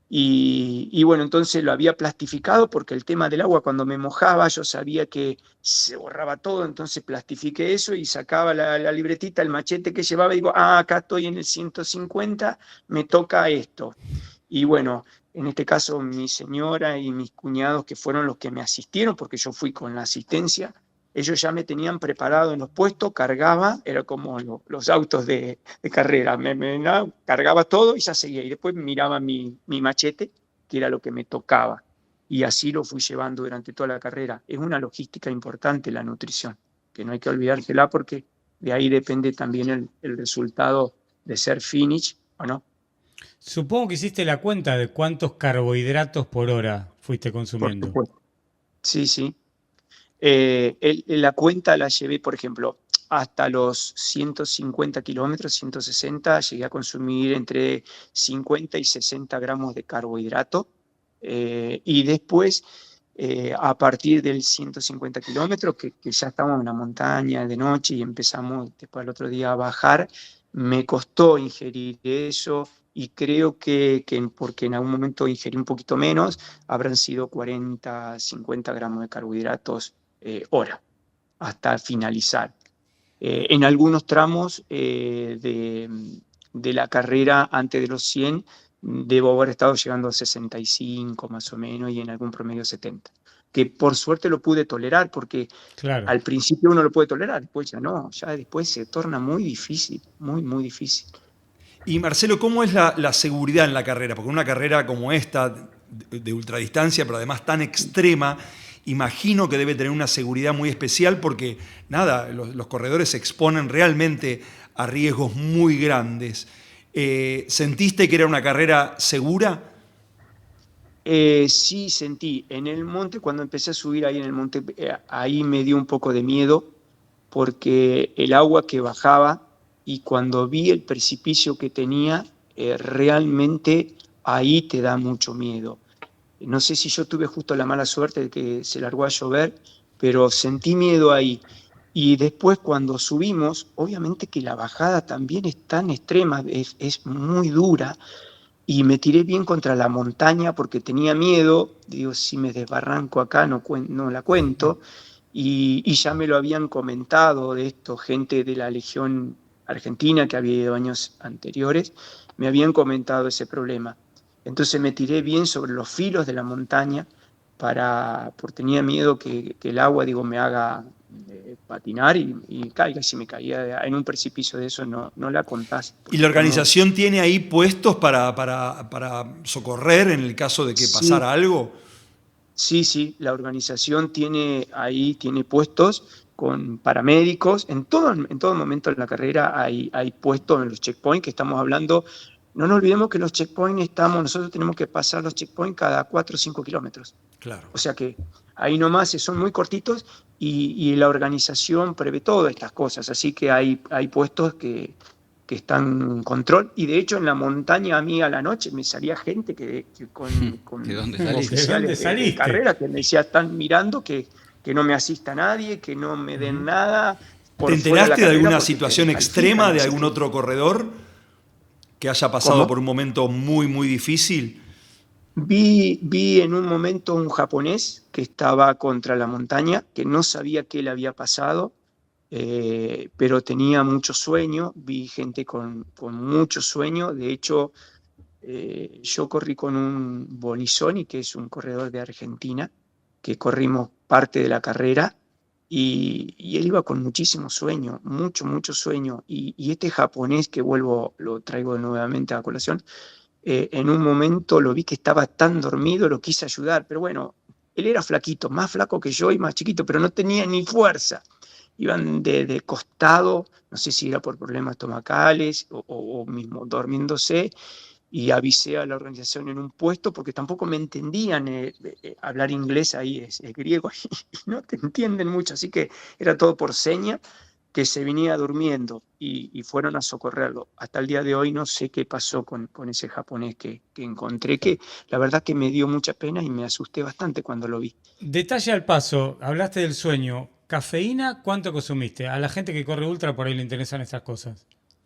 Y bueno, entonces lo había plastificado porque el tema del agua, cuando me mojaba, yo sabía que se borraba todo, entonces plastifiqué eso y sacaba la libretita, el machete que llevaba y digo, acá estoy en el 150, me toca esto. Y bueno, en este caso mi señora y mis cuñados, que fueron los que me asistieron, porque yo fui con la asistencia, ellos ya me tenían preparado en los puestos, cargaba, era como los autos de carrera, cargaba todo y ya seguía. Y después miraba mi machete, que era lo que me tocaba. Y así lo fui llevando durante toda la carrera. Es una logística importante la nutrición, que no hay que olvidársela porque de ahí depende también el resultado de ser finish o no. Supongo que hiciste la cuenta de cuántos carbohidratos por hora fuiste Por consumiendo. supuesto. Sí, sí. La cuenta la llevé, por ejemplo, hasta los 150 kilómetros, 160, llegué a consumir entre 50 y 60 gramos de carbohidrato. Y después, a partir del 150 kilómetros, que ya estábamos en la montaña de noche y empezamos después al otro día a bajar, me costó ingerir eso. Y creo porque en algún momento ingerí un poquito menos, habrán sido 40, 50 gramos de carbohidratos hora, hasta finalizar. En algunos tramos de la carrera antes de los 100, debo haber estado llegando a 65 más o menos y en algún promedio 70. Que por suerte lo pude tolerar, porque Claro. al principio uno lo puede tolerar, después ya no, ya después se torna muy difícil, muy, muy difícil. Y Marcelo, ¿cómo es la seguridad en la carrera? Porque una carrera como esta, de ultradistancia, pero además tan extrema, imagino que debe tener una seguridad muy especial porque, nada, los corredores se exponen realmente a riesgos muy grandes. ¿Sentiste que era una carrera segura? Sí sentí en el monte, cuando empecé a subir ahí en el monte, ahí me dio un poco de miedo porque el agua que bajaba y cuando vi el precipicio que tenía, realmente ahí te da mucho miedo. No sé si yo tuve justo la mala suerte de que se largó a llover, pero sentí miedo ahí. Y después cuando subimos, obviamente que la bajada también es tan extrema, es muy dura, y me tiré bien contra la montaña porque tenía miedo, digo, si me desbarranco acá no la cuento, y ya me lo habían comentado de esto, gente de la Legión Argentina que había ido años anteriores, me habían comentado ese problema. Entonces me tiré bien sobre los filos de la montaña porque tenía miedo que el agua, digo, me haga patinar y caiga. Si me caía en un precipicio de eso, no la contás. ¿Y la Porque uno, organización tiene ahí puestos para socorrer en el caso de que sí, pasara algo? sí, la organización tiene puestos con paramédicos. En todo momento en la carrera hay puestos en los checkpoints que estamos hablando. No nos olvidemos que los checkpoints nosotros tenemos que pasar los checkpoints cada 4 o 5 kilómetros. Claro. O sea que ahí nomás son muy cortitos y la organización prevé todas estas cosas. Así que hay puestos que están en control. Y de hecho en la montaña a mí a la noche me salía gente ¿De dónde ¿De salís? dónde oficiales de saliste? carrera que me decía, están mirando que no me asista nadie, que no me den nada ¿Te por fuera de la enteraste de carrera alguna porque te situación extrema descalifican. de Así algún que, otro corredor que haya pasado por ¿cómo? un momento muy, muy difícil? Vi en un momento un japonés que estaba contra la montaña, que no sabía qué le había pasado, pero tenía mucho sueño. Vi gente con mucho sueño. De hecho, yo corrí con un Bonizoni, que es un corredor de Argentina, que corrimos parte de la carrera, y él iba con muchísimo sueño, mucho sueño. Y este japonés que lo traigo nuevamente a colación, en un momento lo vi que estaba tan dormido, lo quise ayudar, pero bueno, él era flaquito, más flaco que yo y más chiquito, pero no tenía ni fuerza. Iban de costado, no sé si era por problemas estomacales o mismo durmiéndose, y avisé a la organización en un puesto porque tampoco me entendían. Hablar inglés ahí es griego y no te entienden mucho, así que era todo por seña, que se venía durmiendo y fueron a socorrerlo. Hasta el día de hoy no sé qué pasó con ese japonés que encontré, que la verdad que me dio mucha pena y me asusté bastante cuando lo vi. Detalle al paso, hablaste del sueño. ¿Cafeína cuánto consumiste? A la gente que corre ultra por ahí le interesan estas cosas.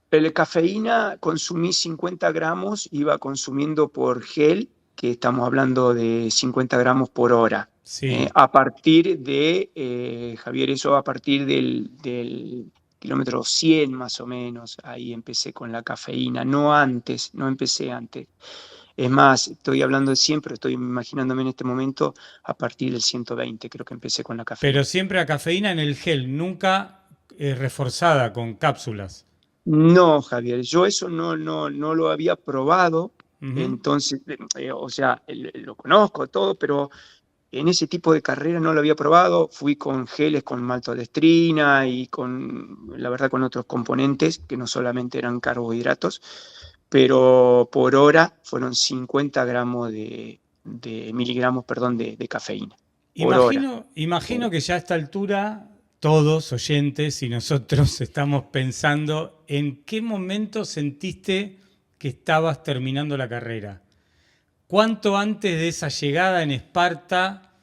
La cafeína consumí 50 gramos, iba consumiendo por gel, que estamos hablando de 50 gramos por hora. Sí. A partir Javier, eso a partir del kilómetro 100 más o menos, ahí empecé con la cafeína, no antes, no empecé antes. Es más, estoy hablando de 100, pero estoy imaginándome en este momento a partir del 120, creo que empecé con la Pero cafeína. siempre a cafeína en el gel, nunca reforzada con cápsulas. No, Javier, yo eso no lo había probado, Ujú. entonces, o sea, lo conozco todo, pero en ese tipo de carrera no lo había probado. Fui con geles con maltodextrina y la verdad, con otros componentes que no solamente eran carbohidratos, pero por hora fueron 50 gramos de miligramos, perdón, de cafeína, por hora. Imagino que ya a esta altura todos, oyentes y nosotros, estamos pensando en qué momento sentiste que estabas terminando la carrera. ¿Cuánto antes de esa llegada en Esparta,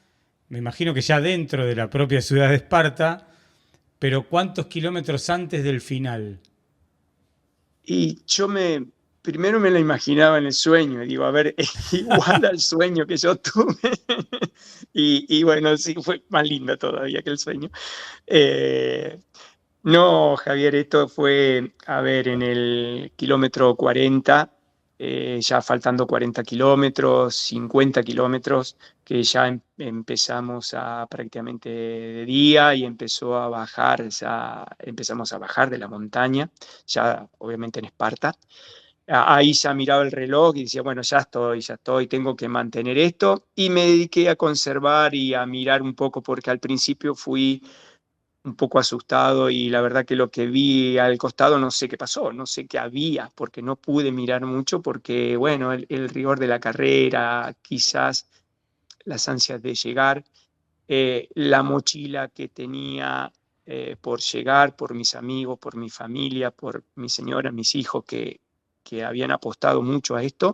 me imagino que ya dentro de la propia ciudad de Esparta, pero cuántos kilómetros antes del final? Y primero me la imaginaba en el sueño, y digo, a ver, igual al sueño que yo tuve. Y bueno, sí, fue más linda todavía que el sueño. Eh, no, Javier, esto fue, a ver, en el kilómetro 40, ya faltando 40 kilómetros, 50 kilómetros, que ya empezamos a prácticamente de día y empezamos a bajar de la montaña, ya obviamente en Esparta. Ahí ya miraba el reloj y decía, bueno, ya estoy, tengo que mantener esto. Y me dediqué a conservar y a mirar un poco, porque al principio fui un poco asustado y la verdad que lo que vi al costado no sé qué pasó, no sé qué había, porque no pude mirar mucho porque, bueno, el rigor de la carrera, quizás las ansias de llegar, la mochila que tenía por llegar, por mis amigos, por mi familia, por mi señora, mis hijos que habían apostado mucho a esto.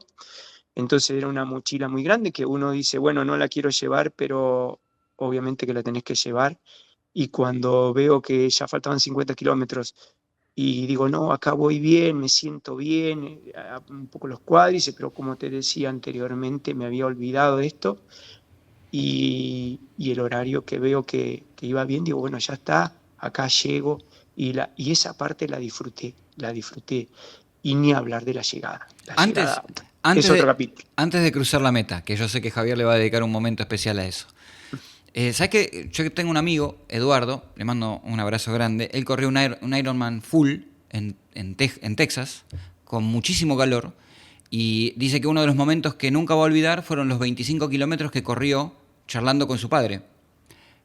Entonces era una mochila muy grande que uno dice, bueno, no la quiero llevar, pero obviamente que la tenés que llevar. Y cuando veo que ya faltaban 50 kilómetros y digo, no, acá voy bien, me siento bien, un poco los cuádriceps, pero como te decía anteriormente, me había olvidado de esto y el horario que veo que iba bien, digo, bueno, ya está, acá llego y esa parte la disfruté. Y ni hablar de la llegada. La Antes, llegada es antes, otro de, capítulo. antes de cruzar la meta, que yo sé que Javier le va a dedicar un momento especial a eso. ¿Sabes qué? Yo tengo un amigo, Eduardo, le mando un abrazo grande. Él corrió un Ironman full en Texas, con muchísimo calor. Y dice que uno de los momentos que nunca va a olvidar fueron los 25 kilómetros que corrió charlando con su padre.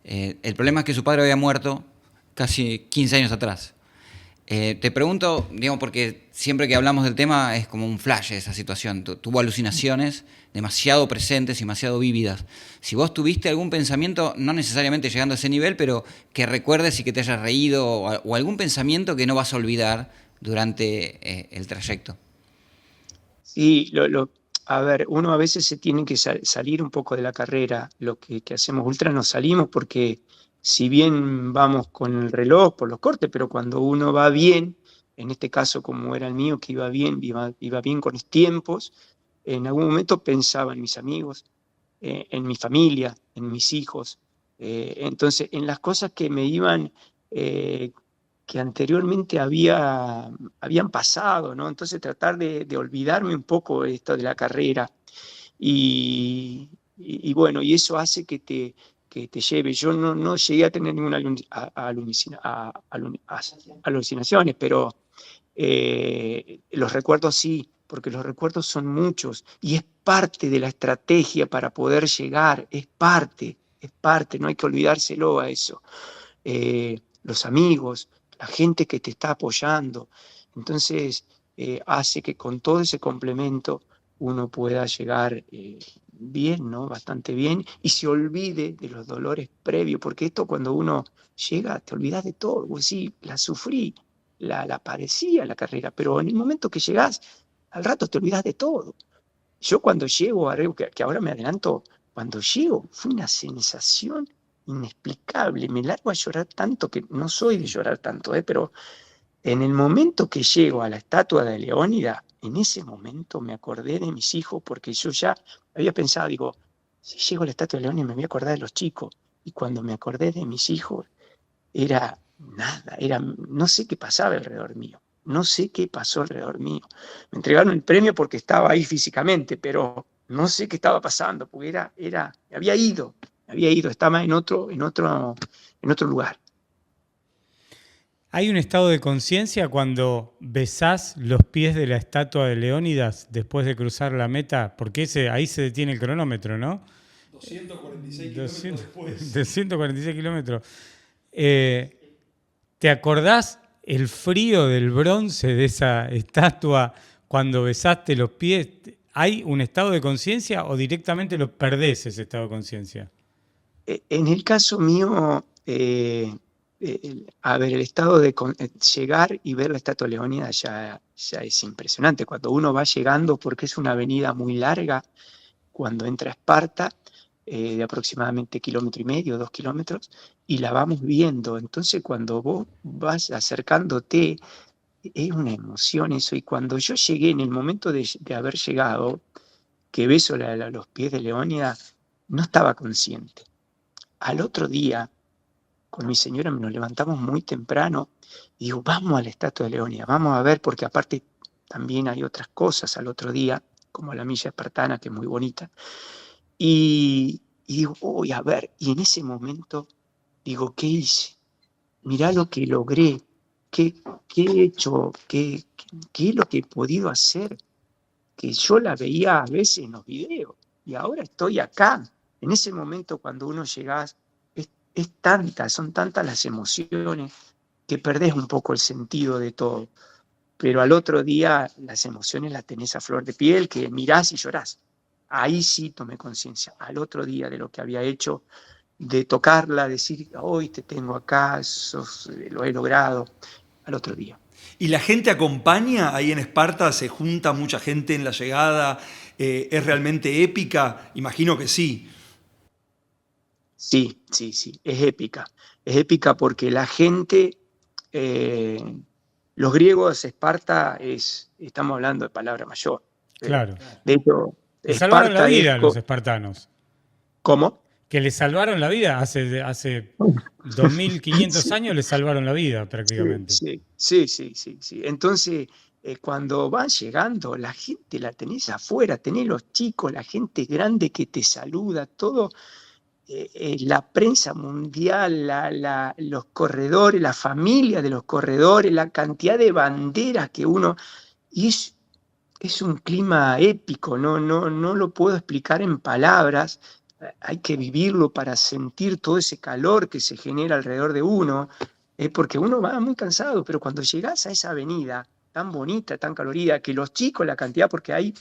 El problema es que su padre había muerto casi 15 años atrás. Te pregunto, digamos, porque siempre que hablamos del tema es como un flash esa situación. Tuvo alucinaciones demasiado presentes, demasiado vívidas. Si vos tuviste algún pensamiento, no necesariamente llegando a ese nivel, pero que recuerdes y que te hayas reído, o algún pensamiento que no vas a olvidar durante el trayecto. Sí, a ver, uno a veces se tiene que salir un poco de la carrera. Lo que hacemos ultra nos salimos porque si bien vamos con el reloj por los cortes, pero cuando uno va bien, en este caso como era el mío, que iba bien, iba bien con los tiempos, en algún momento pensaba en mis amigos, en mi familia, en mis hijos. Entonces, en las cosas que me iban, que anteriormente habían pasado, ¿no? Entonces, tratar de olvidarme un poco esto de la carrera. Y bueno, y eso hace que te lleve. Yo no llegué a tener ninguna alucinaciones, pero los recuerdos sí, porque los recuerdos son muchos y es parte de la estrategia para poder llegar, es parte, no hay que olvidárselo a eso. Los amigos, la gente que te está apoyando. Entonces, hace que con todo ese complemento uno pueda llegar bien, ¿no? Bastante bien, y se olvide de los dolores previos, porque esto cuando uno llega, te olvidas de todo. Pues sí, la sufrí, la padecía la carrera, pero en el momento que llegás, al rato te olvidas de todo. Yo cuando llego a Reu, que ahora me adelanto, cuando llego fue una sensación inexplicable. Me largo a llorar tanto, que no soy de llorar tanto, pero en el momento que llego a la estatua de Leónida, en ese momento me acordé de mis hijos, porque yo ya había pensado, digo, si llego a la estatua de Leónida me voy a acordar de los chicos. Y cuando me acordé de mis hijos, era nada, no sé qué pasaba alrededor mío, no sé qué pasó alrededor mío. Me entregaron el premio porque estaba ahí físicamente, pero no sé qué estaba pasando, porque había ido, estaba en otro lugar. ¿Hay un estado de conciencia cuando besás los pies de la estatua de Leónidas después de cruzar la meta? Porque ahí se detiene el cronómetro, ¿no? 246 kilómetros después. 246 kilómetros. ¿Te acordás el frío del bronce de esa estatua cuando besaste los pies? ¿Hay un estado de conciencia o directamente lo perdés ese estado de conciencia? En el caso mío, a ver, el estado de llegar y ver la estatua de Leónida ya es impresionante. Cuando uno va llegando, porque es una avenida muy larga, cuando entra a Esparta, de aproximadamente 1,5 kilómetros, 2 kilómetros, y la vamos viendo. Entonces, cuando vos vas acercándote, es una emoción eso. Y cuando yo llegué, en el momento de haber llegado, que beso los pies de Leónida, no estaba consciente. Al otro día, con mi señora nos levantamos muy temprano y digo, vamos a la estatua de Leónida, vamos a ver, porque aparte también hay otras cosas al otro día, como la milla espartana, que es muy bonita. Y digo, voy a ver, y en ese momento digo, ¿qué hice? Mirá lo que logré, qué he hecho, qué es lo que he podido hacer, que yo la veía a veces en los videos, y ahora estoy acá. En ese momento cuando uno llega, es son tantas las emociones que perdés un poco el sentido de todo. Pero al otro día las emociones las tenés a flor de piel, que mirás y llorás. Ahí sí tomé conciencia, al otro día, de lo que había hecho, de tocarla, decir, hoy te tengo acá, lo he logrado, al otro día. ¿Y la gente acompaña ahí en Esparta? ¿Se junta mucha gente en la llegada? ¿Es realmente épica? Imagino que sí. Sí, es épica. Es épica porque la gente, los griegos, Esparta, estamos hablando de palabra mayor. Claro. De hecho, Le salvaron la Esparta vida a los espartanos. ¿Cómo? Que le salvaron la vida hace 2500 Sí. años, le salvaron la vida prácticamente. Sí. Entonces, cuando van llegando, la gente la tenés afuera, tenés los chicos, la gente grande que te saluda, todo, la prensa mundial, los corredores, la familia de los corredores, la cantidad de banderas que uno... Y es un clima épico, no lo puedo explicar en palabras, hay que vivirlo para sentir todo ese calor que se genera alrededor de uno, porque uno va muy cansado, pero cuando llegás a esa avenida tan bonita, tan colorida, que los chicos, la cantidad, porque hay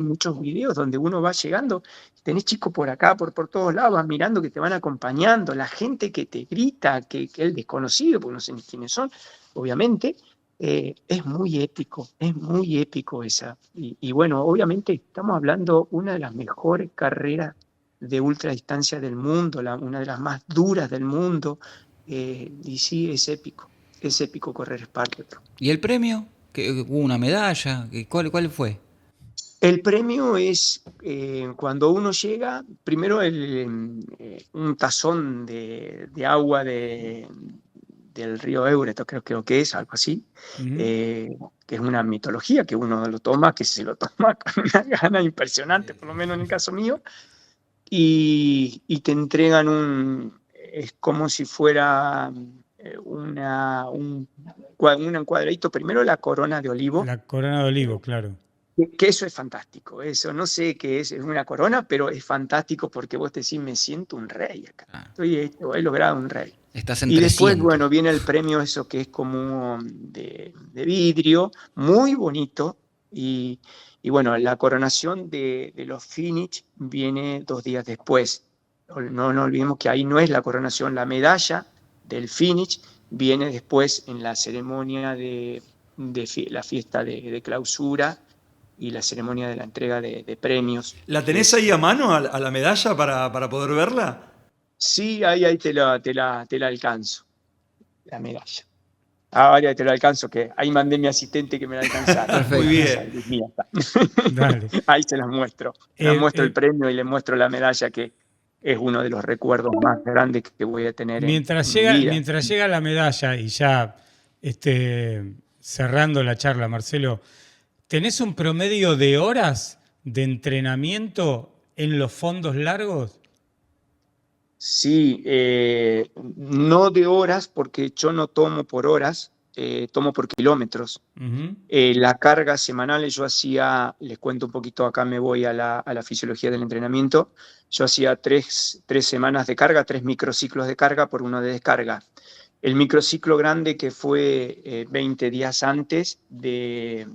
muchos videos donde uno va llegando, tenés chicos por acá, por todos lados, vas mirando que te van acompañando, la gente que te grita, que el desconocido, porque no sé ni quiénes son, obviamente. Es muy épico esa. Y bueno, obviamente estamos hablando una de las mejores carreras de ultradistancia del mundo, una de las más duras del mundo. Y sí, es épico correr Esparta. ¿Y el premio? ¿Que hubo una medalla? ¿Cuál fue? El premio es cuando uno llega, primero un tazón de agua del río Éufrates, creo que es algo así, que es una mitología que uno lo toma, que se lo toma con una gana impresionante, por lo menos en el caso mío, y te entregan es como si fuera un cuadradito, primero la corona de olivo. La corona de olivo, claro. Que eso es fantástico, eso no sé qué es una corona, pero es fantástico porque vos te decís, me siento un rey acá, he logrado un rey. Estás en Y después, 300. bueno, viene el premio, eso que es como de vidrio, muy bonito, y bueno, la coronación de los Finish viene 2 días después. No olvidemos que ahí no es la coronación, la medalla del Finish viene después en la ceremonia de la fiesta de clausura y la ceremonia de la entrega de premios. ¿La tenés ahí a mano a la medalla para poder verla? Sí, ahí te la alcanzo, la medalla. Ahora te la alcanzo, que ahí mandé a mi asistente que me la alcanzara. Perfecto. Muy bien. Mía está. Dale. Ahí se las muestro. Les muestro el premio y les muestro la medalla, que es uno de los recuerdos más grandes que voy a tener Mientras en mi vida. mientras llega la medalla, y ya cerrando la charla, Marcelo, ¿tenés un promedio de horas de entrenamiento en los fondos largos? Sí, no de horas, porque yo no tomo por horas, tomo por kilómetros. La carga semanal yo hacía, les cuento un poquito, acá me voy a la fisiología del entrenamiento, yo hacía 3 semanas de carga, 3 microciclos de carga por 1 de descarga. El microciclo grande, que fue 20 días antes de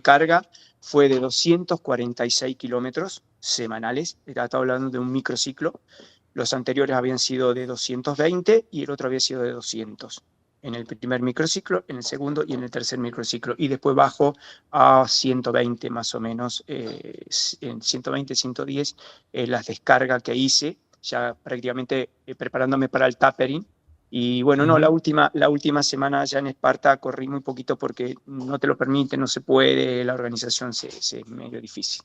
carga, fue de 246 kilómetros semanales, estaba hablando de un microciclo. Los anteriores habían sido de 220 y el otro había sido de 200. En el primer microciclo, en el segundo y en el tercer microciclo. Y después bajo a 120 más o menos, en 120, 110, las descargas que hice, ya prácticamente preparándome para el tapering. Y bueno, no, la última semana allá en Esparta corrí muy poquito porque no te lo permite, no se puede, la organización es medio difícil.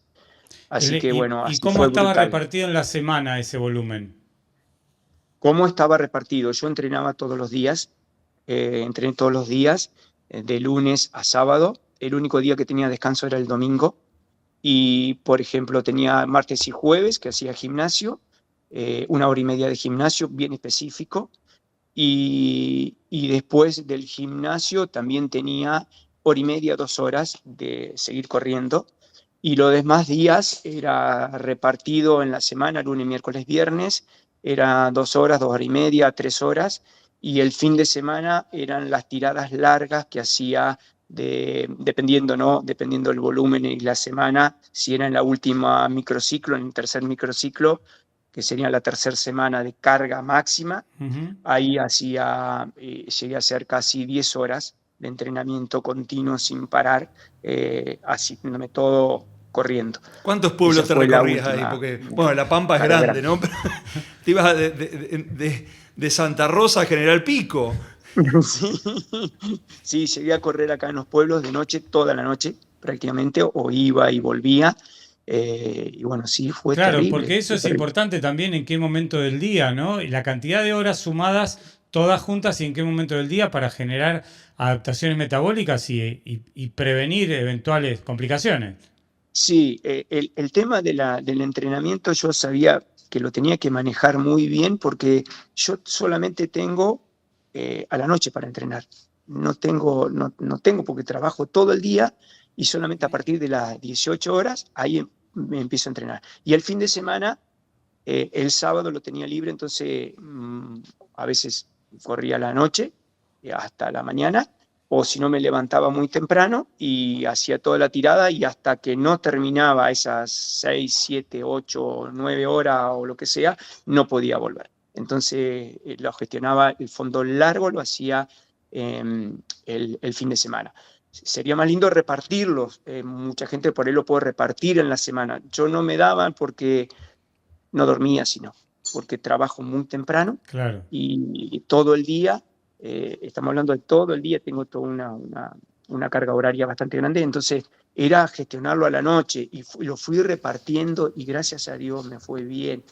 Así que bueno, ¿Y así cómo fue estaba brutal. repartido en la semana ese volumen? ¿Cómo estaba repartido? Yo entrenaba todos los días, entrené todos los días, de lunes a sábado. El único día que tenía descanso era el domingo. Y, por ejemplo, tenía martes y jueves que hacía gimnasio, 1 hora y media de gimnasio bien específico. Y después del gimnasio también tenía 1 hora y media, 2 horas de seguir corriendo. y los demás días era repartido en la semana, lunes, miércoles, viernes, era 2 horas, 2 horas y media, 3 horas, y el fin de semana eran las tiradas largas que hacía dependiendo, ¿no? Dependiendo del volumen y la semana, si era en la última microciclo, en el tercer microciclo, que sería la tercera semana de carga máxima, Ujú. ahí llegué a hacer casi 10 horas de entrenamiento continuo sin parar, haciéndome todo corriendo. ¿Cuántos Esa pueblos te fue la recorrías ahí? última Porque, bueno, La Pampa es carga grande, grande. ¿no? Pero te ibas de Santa Rosa a General Pico. Sí, sí, llegué a correr acá en los pueblos de noche, toda la noche prácticamente, o iba y volvía. Y bueno, sí, fue Claro, terrible, porque eso fue es terrible. importante también en qué momento del día, ¿no? Y la cantidad de horas sumadas todas juntas y en qué momento del día para generar adaptaciones metabólicas y prevenir eventuales complicaciones. Sí, el tema del entrenamiento yo sabía que lo tenía que manejar muy bien porque yo solamente tengo a la noche para entrenar. No tengo porque trabajo todo el día y solamente a partir de las 18 horas ahí me empiezo a entrenar. Y el fin de semana, el sábado lo tenía libre, entonces a veces corría a la noche hasta la mañana, o si no me levantaba muy temprano y hacía toda la tirada y hasta que no terminaba esas 6, 7, 8, 9 horas o lo que sea, no podía volver. Entonces lo gestionaba, el fondo largo lo hacía el fin de semana. Sería más lindo repartirlos, mucha gente por ahí lo puede repartir en la semana. Yo no me daban porque no dormía, sino porque trabajo muy temprano Claro. y todo el día, estamos hablando de todo el día, tengo toda una carga horaria bastante grande, entonces era gestionarlo a la noche y lo fui repartiendo y gracias a Dios me fue bien,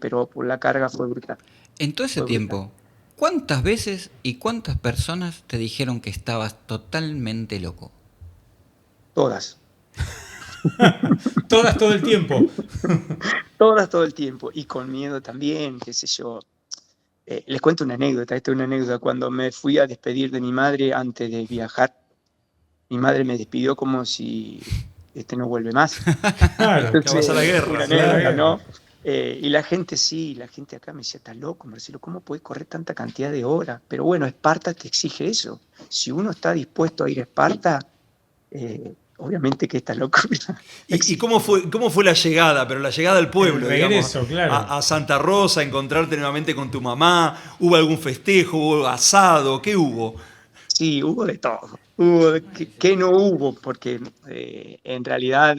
pero por la carga fue brutal, En todo ese fue brutal. tiempo, ¿cuántas veces y cuántas personas te dijeron que estabas totalmente loco? Todas. Todas todo el tiempo. Todas todo el tiempo y con miedo también, qué sé yo. Les cuento una anécdota, esta es una anécdota. Cuando me fui a despedir de mi madre antes de viajar, mi madre me despidió como si no vuelve más. Claro, Que vas a la Entonces, guerra. una se va a la anécdota, guerra. ¿no? Y la gente sí, la gente acá me decía, estás loco, Marcelo, ¿cómo podés correr tanta cantidad de horas? Pero bueno, Esparta te exige eso. Si uno está dispuesto a ir a Esparta, obviamente que esta locura ¿Y existe. cómo fue la llegada? Pero la llegada al El pueblo, digamos, regreso, claro. a Santa Rosa, encontrarte nuevamente con tu mamá. ¿Hubo algún festejo? ¿Hubo asado? ¿Qué hubo? Sí, hubo de todo. ¿Qué no hubo? Porque en realidad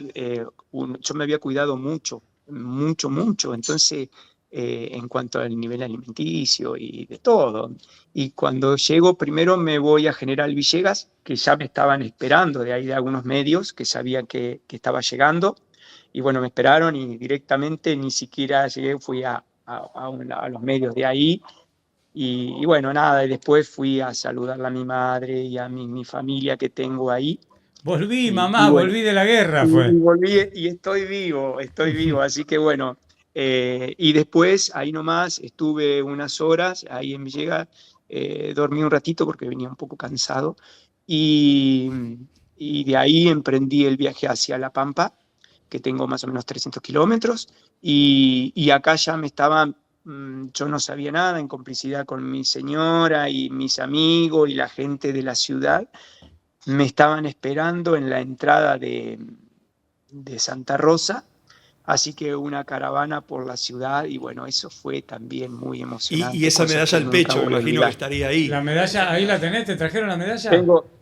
yo me había cuidado mucho, mucho, mucho. Entonces, en cuanto al nivel alimenticio y de todo. Y cuando llego, primero me voy a General Villegas, que ya me estaban esperando de ahí de algunos medios que sabían que estaba llegando. Y bueno, me esperaron y directamente ni siquiera llegué, fui a los medios de ahí y bueno, nada, y después fui a saludarla a mi madre y a mi familia que tengo ahí. Volví, Y mamá, bueno, volví de la guerra, y fue. volví y estoy vivo, así que bueno. Y después, ahí nomás, estuve unas horas ahí en Villegas, dormí un ratito porque venía un poco cansado. Y, y de ahí emprendí el viaje hacia La Pampa, que tengo más o menos 300 kilómetros. Y acá ya me estaban yo no sabía nada, en complicidad con mi señora y mis amigos y la gente de la ciudad, me estaban esperando en la entrada de Santa Rosa, así que una caravana por la ciudad y bueno, eso fue también muy Y emocionante, esa cosas medalla que al nunca pecho, me voy a imagino que olvidar. estaría La ahí. medalla, ahí la tenés, ¿te trajeron la medalla?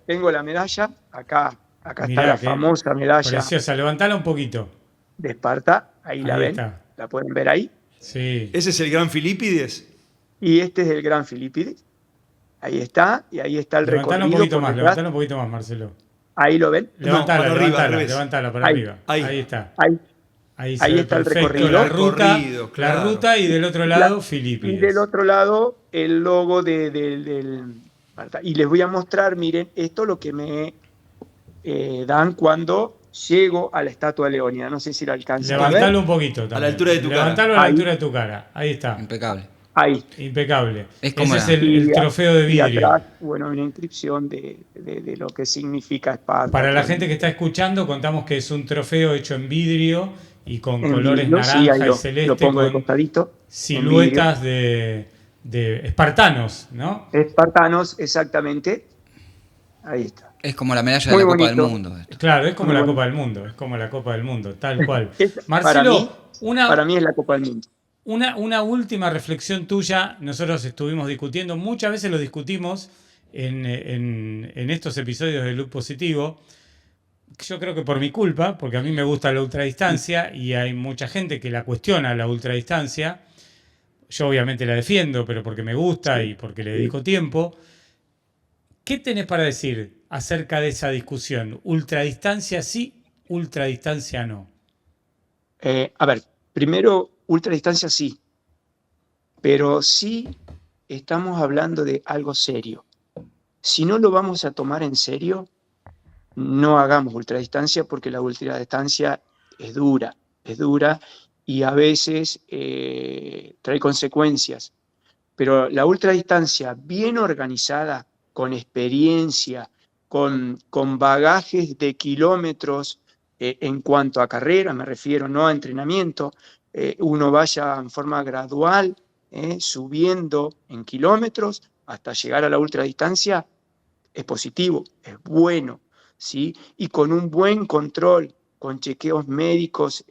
Tengo la medalla, acá está Mirá, la qué famosa medalla preciosa. Levantala un poquito. de Esparta, ahí la Ahí ven, está. la pueden ver ahí. Sí. ¿Ese es el gran Filipides? Y este es el Gran Filipides, ahí está, y ahí está el recorrido por detrás. Levantala un poquito más, Marcelo. Ahí lo ven. No, para arriba, al revés. Levantala para Ahí, arriba. Ahí. Ahí está. ahí, Ahí se ahí ve está el perfecto El la recorrido. ruta, recorrido, la claro. ruta y del otro lado Y del Filipides. otro lado, el logo del. Y les voy a mostrar, miren, esto es lo que me dan cuando llego a la Estatua de Leónida. No sé si lo alcanzan a ver. Levantalo un poquito A la también. altura de tu cara. Levantalo a la Ahí, altura de tu cara. Ahí está. Impecable. Ahí. Impecable. Es como Ese es la- el trofeo de Y vidrio. atrás, bueno, una inscripción de lo que significa Esparta. Para la gente que está escuchando, contamos que es un trofeo hecho en vidrio y con En colores vidrio, sí, ahí naranja y lo celeste pongo de con costadito, en vidrio. siluetas de espartanos, ¿no? Espartanos, exactamente. Ahí está. es como la medalla de Muy la Copa del bonito, Mundo esto. Claro, es como muy la bonito. Copa del Mundo, es como la Copa del Mundo, tal cual. Para Marcelo, mí, para mí es la Copa del Mundo. una última reflexión tuya. Nosotros estuvimos discutiendo, muchas veces lo discutimos en estos episodios de Loop Positivo. Yo creo que por mi culpa, porque a mí me gusta la ultradistancia y hay mucha gente que la cuestiona la ultradistancia. Yo obviamente la defiendo, pero porque me gusta y porque le dedico tiempo. ¿Qué tenés para decir acerca de esa discusión? ¿Ultradistancia sí, ultradistancia no? A ver, primero, ultradistancia sí, pero sí estamos hablando de algo serio. Si no lo vamos a tomar en serio, no hagamos ultradistancia porque la ultradistancia es dura y a veces trae consecuencias. Pero la ultradistancia bien organizada, con experiencia, con bagajes de kilómetros en cuanto a carrera, me refiero no a entrenamiento, uno vaya en forma gradual, subiendo en kilómetros hasta llegar a la ultradistancia, es positivo, es bueno, ¿sí? Y con un buen control, con chequeos médicos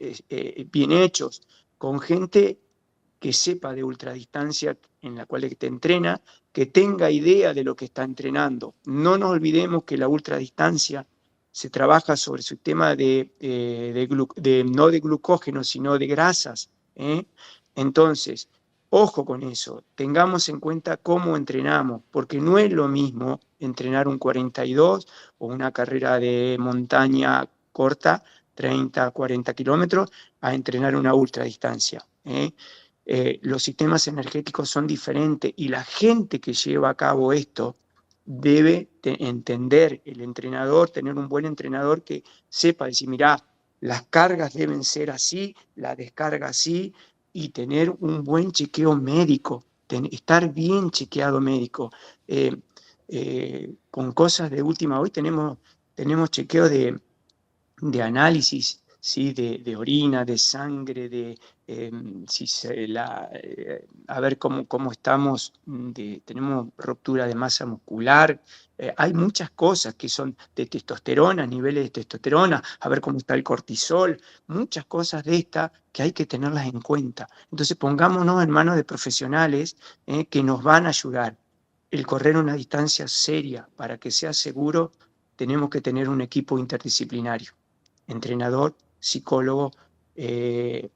bien hechos, con gente que sepa de ultradistancia en la cual te entrena, que tenga idea de lo que está entrenando. No nos olvidemos que la ultradistancia se trabaja sobre el sistema no de glucógeno, sino de grasas. Entonces, ojo con eso, tengamos en cuenta cómo entrenamos, porque no es lo mismo entrenar un 42 o una carrera de montaña corta, 30, 40 kilómetros, a entrenar una ultradistancia. Los sistemas energéticos son diferentes y la gente que lleva a cabo esto debe entender, el entrenador, tener un buen entrenador que sepa decir, mirá, las cargas deben ser así, la descarga así, y tener un buen chequeo médico, estar bien chequeado médico. Con cosas de última, hoy tenemos chequeo de análisis, ¿sí? De orina, de sangre, a ver cómo estamos, tenemos ruptura de masa muscular. Hay muchas cosas que son de testosterona, niveles de testosterona, a ver cómo está el cortisol, muchas cosas de estas que hay que tenerlas en cuenta. Entonces pongámonos en manos de profesionales que nos van a ayudar. El correr una distancia seria para que sea seguro, tenemos que tener un equipo interdisciplinario, entrenador, psicólogo,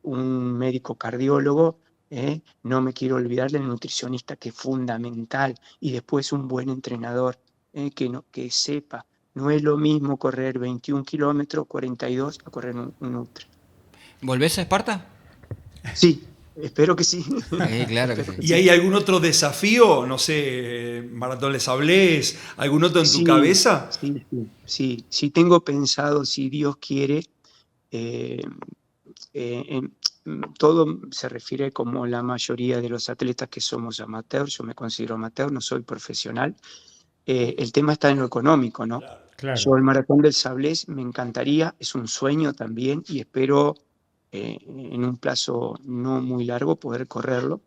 un médico cardiólogo, no me quiero olvidar del nutricionista, que es fundamental, y después un buen entrenador, que sepa. No es lo mismo correr 21 kilómetros, 42, a correr un ultra. ¿Volvés a Esparta? Sí, espero que sí. Claro que Espero sí. ¿Y hay algún otro desafío? No sé, Maratón Les Sablés, ¿algún otro en tu cabeza? Sí, tengo pensado, si Dios quiere, eh, todo se refiere como la mayoría de los atletas que somos amateurs. Yo me considero amateur, no soy profesional. El tema está en lo económico, ¿no? Claro. Yo el Maratón del Sablés me encantaría, es un sueño también y espero en un plazo no muy largo poder correrlo,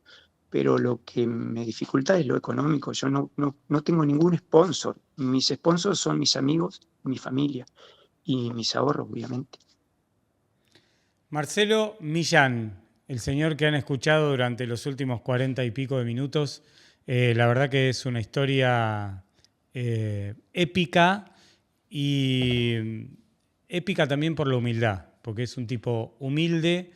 pero lo que me dificulta es lo económico. Yo no tengo ningún sponsor. Mis sponsors son mis amigos, mi familia y mis ahorros, obviamente. Marcelo Millán, el señor que han escuchado durante los últimos 40 y pico de minutos, la verdad que es una historia épica y épica también por la humildad, porque es un tipo humilde.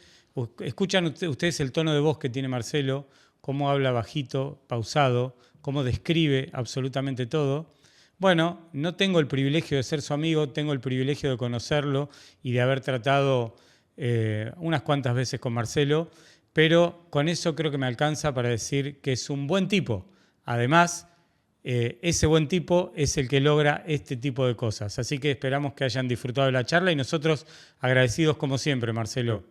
Escuchan ustedes el tono de voz que tiene Marcelo, cómo habla bajito, pausado, cómo describe absolutamente todo. Bueno, no tengo el privilegio de ser su amigo, tengo el privilegio de conocerlo y de haber tratado unas cuantas veces con Marcelo, pero con eso creo que me alcanza para decir que es un buen tipo. Además, ese buen tipo es el que logra este tipo de cosas. Así que esperamos que hayan disfrutado de la charla y nosotros agradecidos como siempre, Marcelo.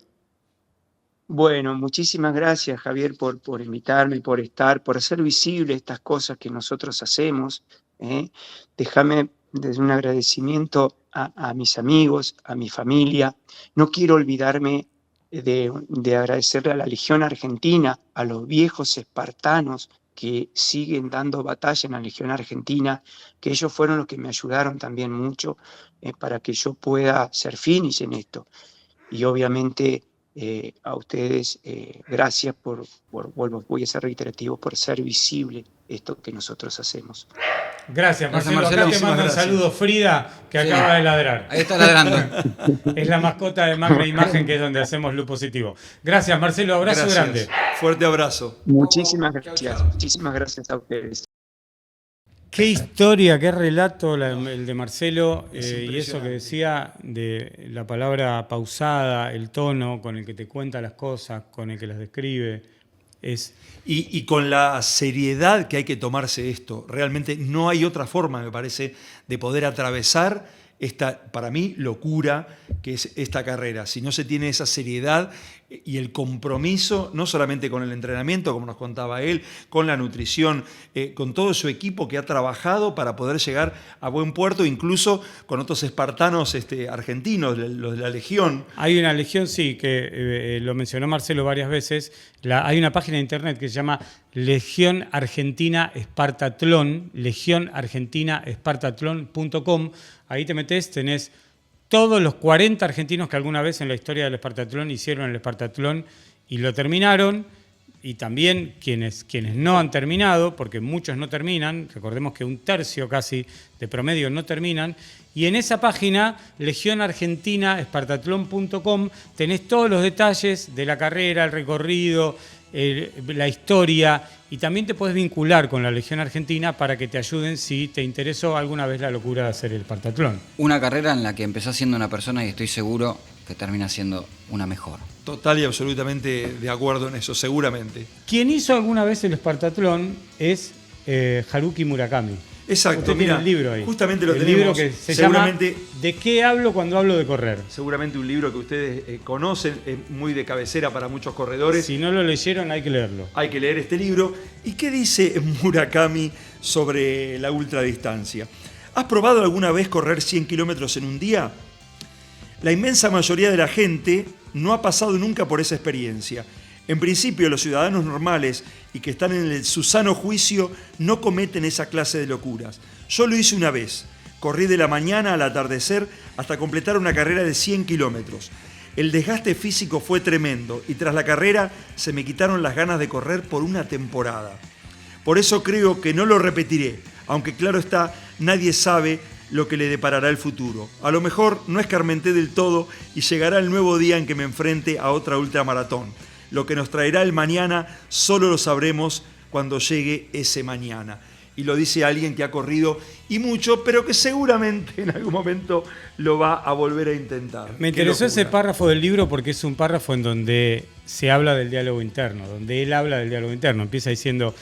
Bueno, muchísimas gracias, Javier, por invitarme, por estar, por hacer visible estas cosas que nosotros hacemos. ¿eh? Déjame desde un agradecimiento a mis amigos, a mi familia. No quiero olvidarme de agradecerle a la Legión Argentina, a los viejos espartanos que siguen dando batalla en la Legión Argentina, que ellos fueron los que me ayudaron también mucho para que yo pueda ser finish en esto. Y obviamente a ustedes, gracias voy a ser reiterativo, por ser visible esto que nosotros hacemos. Gracias, Marcelo. Marcelo. Acá te manda un saludo Frida, que acaba de ladrar. Ahí está ladrando. Es la mascota de Magna Imagen, que es donde hacemos Luz Positivo. Gracias, Marcelo. Abrazo Gracias. grande. Fuerte abrazo. Muchísimas gracias. Muchísimas gracias a ustedes. Qué historia, qué relato el de Marcelo, y eso que impresionante. decía de la palabra pausada, el tono con el que te cuenta las cosas, con el que las describe. Y con la seriedad que hay que tomarse esto. Realmente no hay otra forma, me parece, de poder atravesar esta, para mí, locura que es esta carrera. Si no se tiene esa seriedad y el compromiso, no solamente con el entrenamiento, como nos contaba él, con la nutrición, con todo su equipo que ha trabajado para poder llegar a buen puerto, incluso con otros espartanos argentinos, los de la Legión. Hay una legión, sí, que lo mencionó Marcelo varias veces. Hay una página de internet que se llama Legión Argentina Espartatlón, legionargentinaespartatlón.com. Ahí te metés, tenés todos los 40 argentinos que alguna vez en la historia del espartatlón hicieron el espartatlón y lo terminaron, y también quienes no han terminado, porque muchos no terminan, recordemos que un tercio casi de promedio no terminan, y en esa página, legionargentinaespartatlón.com, tenés todos los detalles de la carrera, el recorrido, la historia, y también te puedes vincular con la Legión Argentina para que te ayuden si te interesó alguna vez la locura de hacer el espartatlón. Una carrera en la que empezás siendo una persona y estoy seguro que termina siendo una mejor. Total y absolutamente de acuerdo en eso, seguramente. Quien hizo alguna vez el espartatlón es Haruki Murakami. Exacto, Usted tiene mira, el libro ahí. justamente lo el tenemos. libro que se seguramente, llama ¿De qué hablo cuando hablo de correr? Seguramente un libro que ustedes conocen, es muy de cabecera para muchos corredores. Si no lo leyeron, hay que leerlo. Hay que leer este libro. ¿Y qué dice Murakami sobre la ultradistancia? ¿Has probado alguna vez correr 100 kilómetros en un día? La inmensa mayoría de la gente no ha pasado nunca por esa experiencia. En principio, los ciudadanos normales y que están en su sano juicio no cometen esa clase de locuras. Yo lo hice una vez. Corrí de la mañana al atardecer hasta completar una carrera de 100 kilómetros. El desgaste físico fue tremendo y tras la carrera se me quitaron las ganas de correr por una temporada. Por eso creo que no lo repetiré, aunque claro está, nadie sabe lo que le deparará el futuro. A lo mejor no escarmenté del todo y llegará el nuevo día en que me enfrente a otra ultramaratón. Lo que nos traerá el mañana solo lo sabremos cuando llegue ese mañana. Y lo dice alguien que ha corrido y mucho, pero que seguramente en algún momento lo va a volver a intentar. Me interesó ese párrafo del libro porque es un párrafo en donde se habla del diálogo interno, donde él habla del diálogo interno. Empieza diciendo,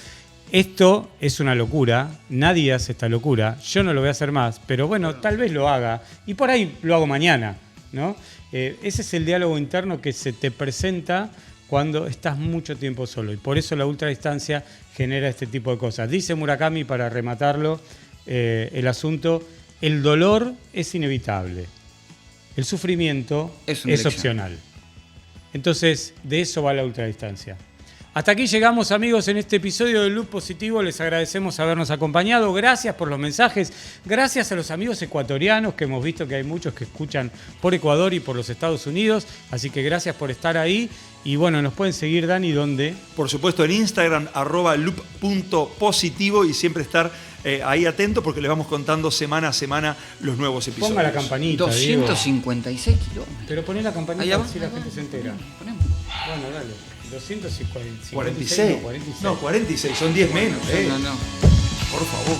esto es una locura, nadie hace esta locura, yo no lo voy a hacer más, pero bueno, tal vez lo haga y por ahí lo hago mañana, ¿no? Ese es el diálogo interno que se te presenta cuando estás mucho tiempo solo, y por eso la ultradistancia genera este tipo de cosas. Dice Murakami, para rematarlo el asunto, el dolor es inevitable, el sufrimiento es opcional. Entonces, de eso va la ultradistancia. Hasta aquí llegamos, amigos, en este episodio de Luz Positivo. Les agradecemos habernos acompañado. Gracias por los mensajes. Gracias a los amigos ecuatorianos, que hemos visto que hay muchos que escuchan por Ecuador y por los Estados Unidos. Así que gracias por estar ahí. Y bueno, nos pueden seguir, Dani, ¿dónde? Por supuesto, en Instagram, @loop.positivo, y siempre estar ahí atento porque les vamos contando semana a semana los nuevos episodios. Ponga la campanita, 256 kilómetros. Pero poné la campanita así la gente se entera. Ponemos. Bueno, dale. 246. 46. No, 46, son 10 menos. No. Por favor.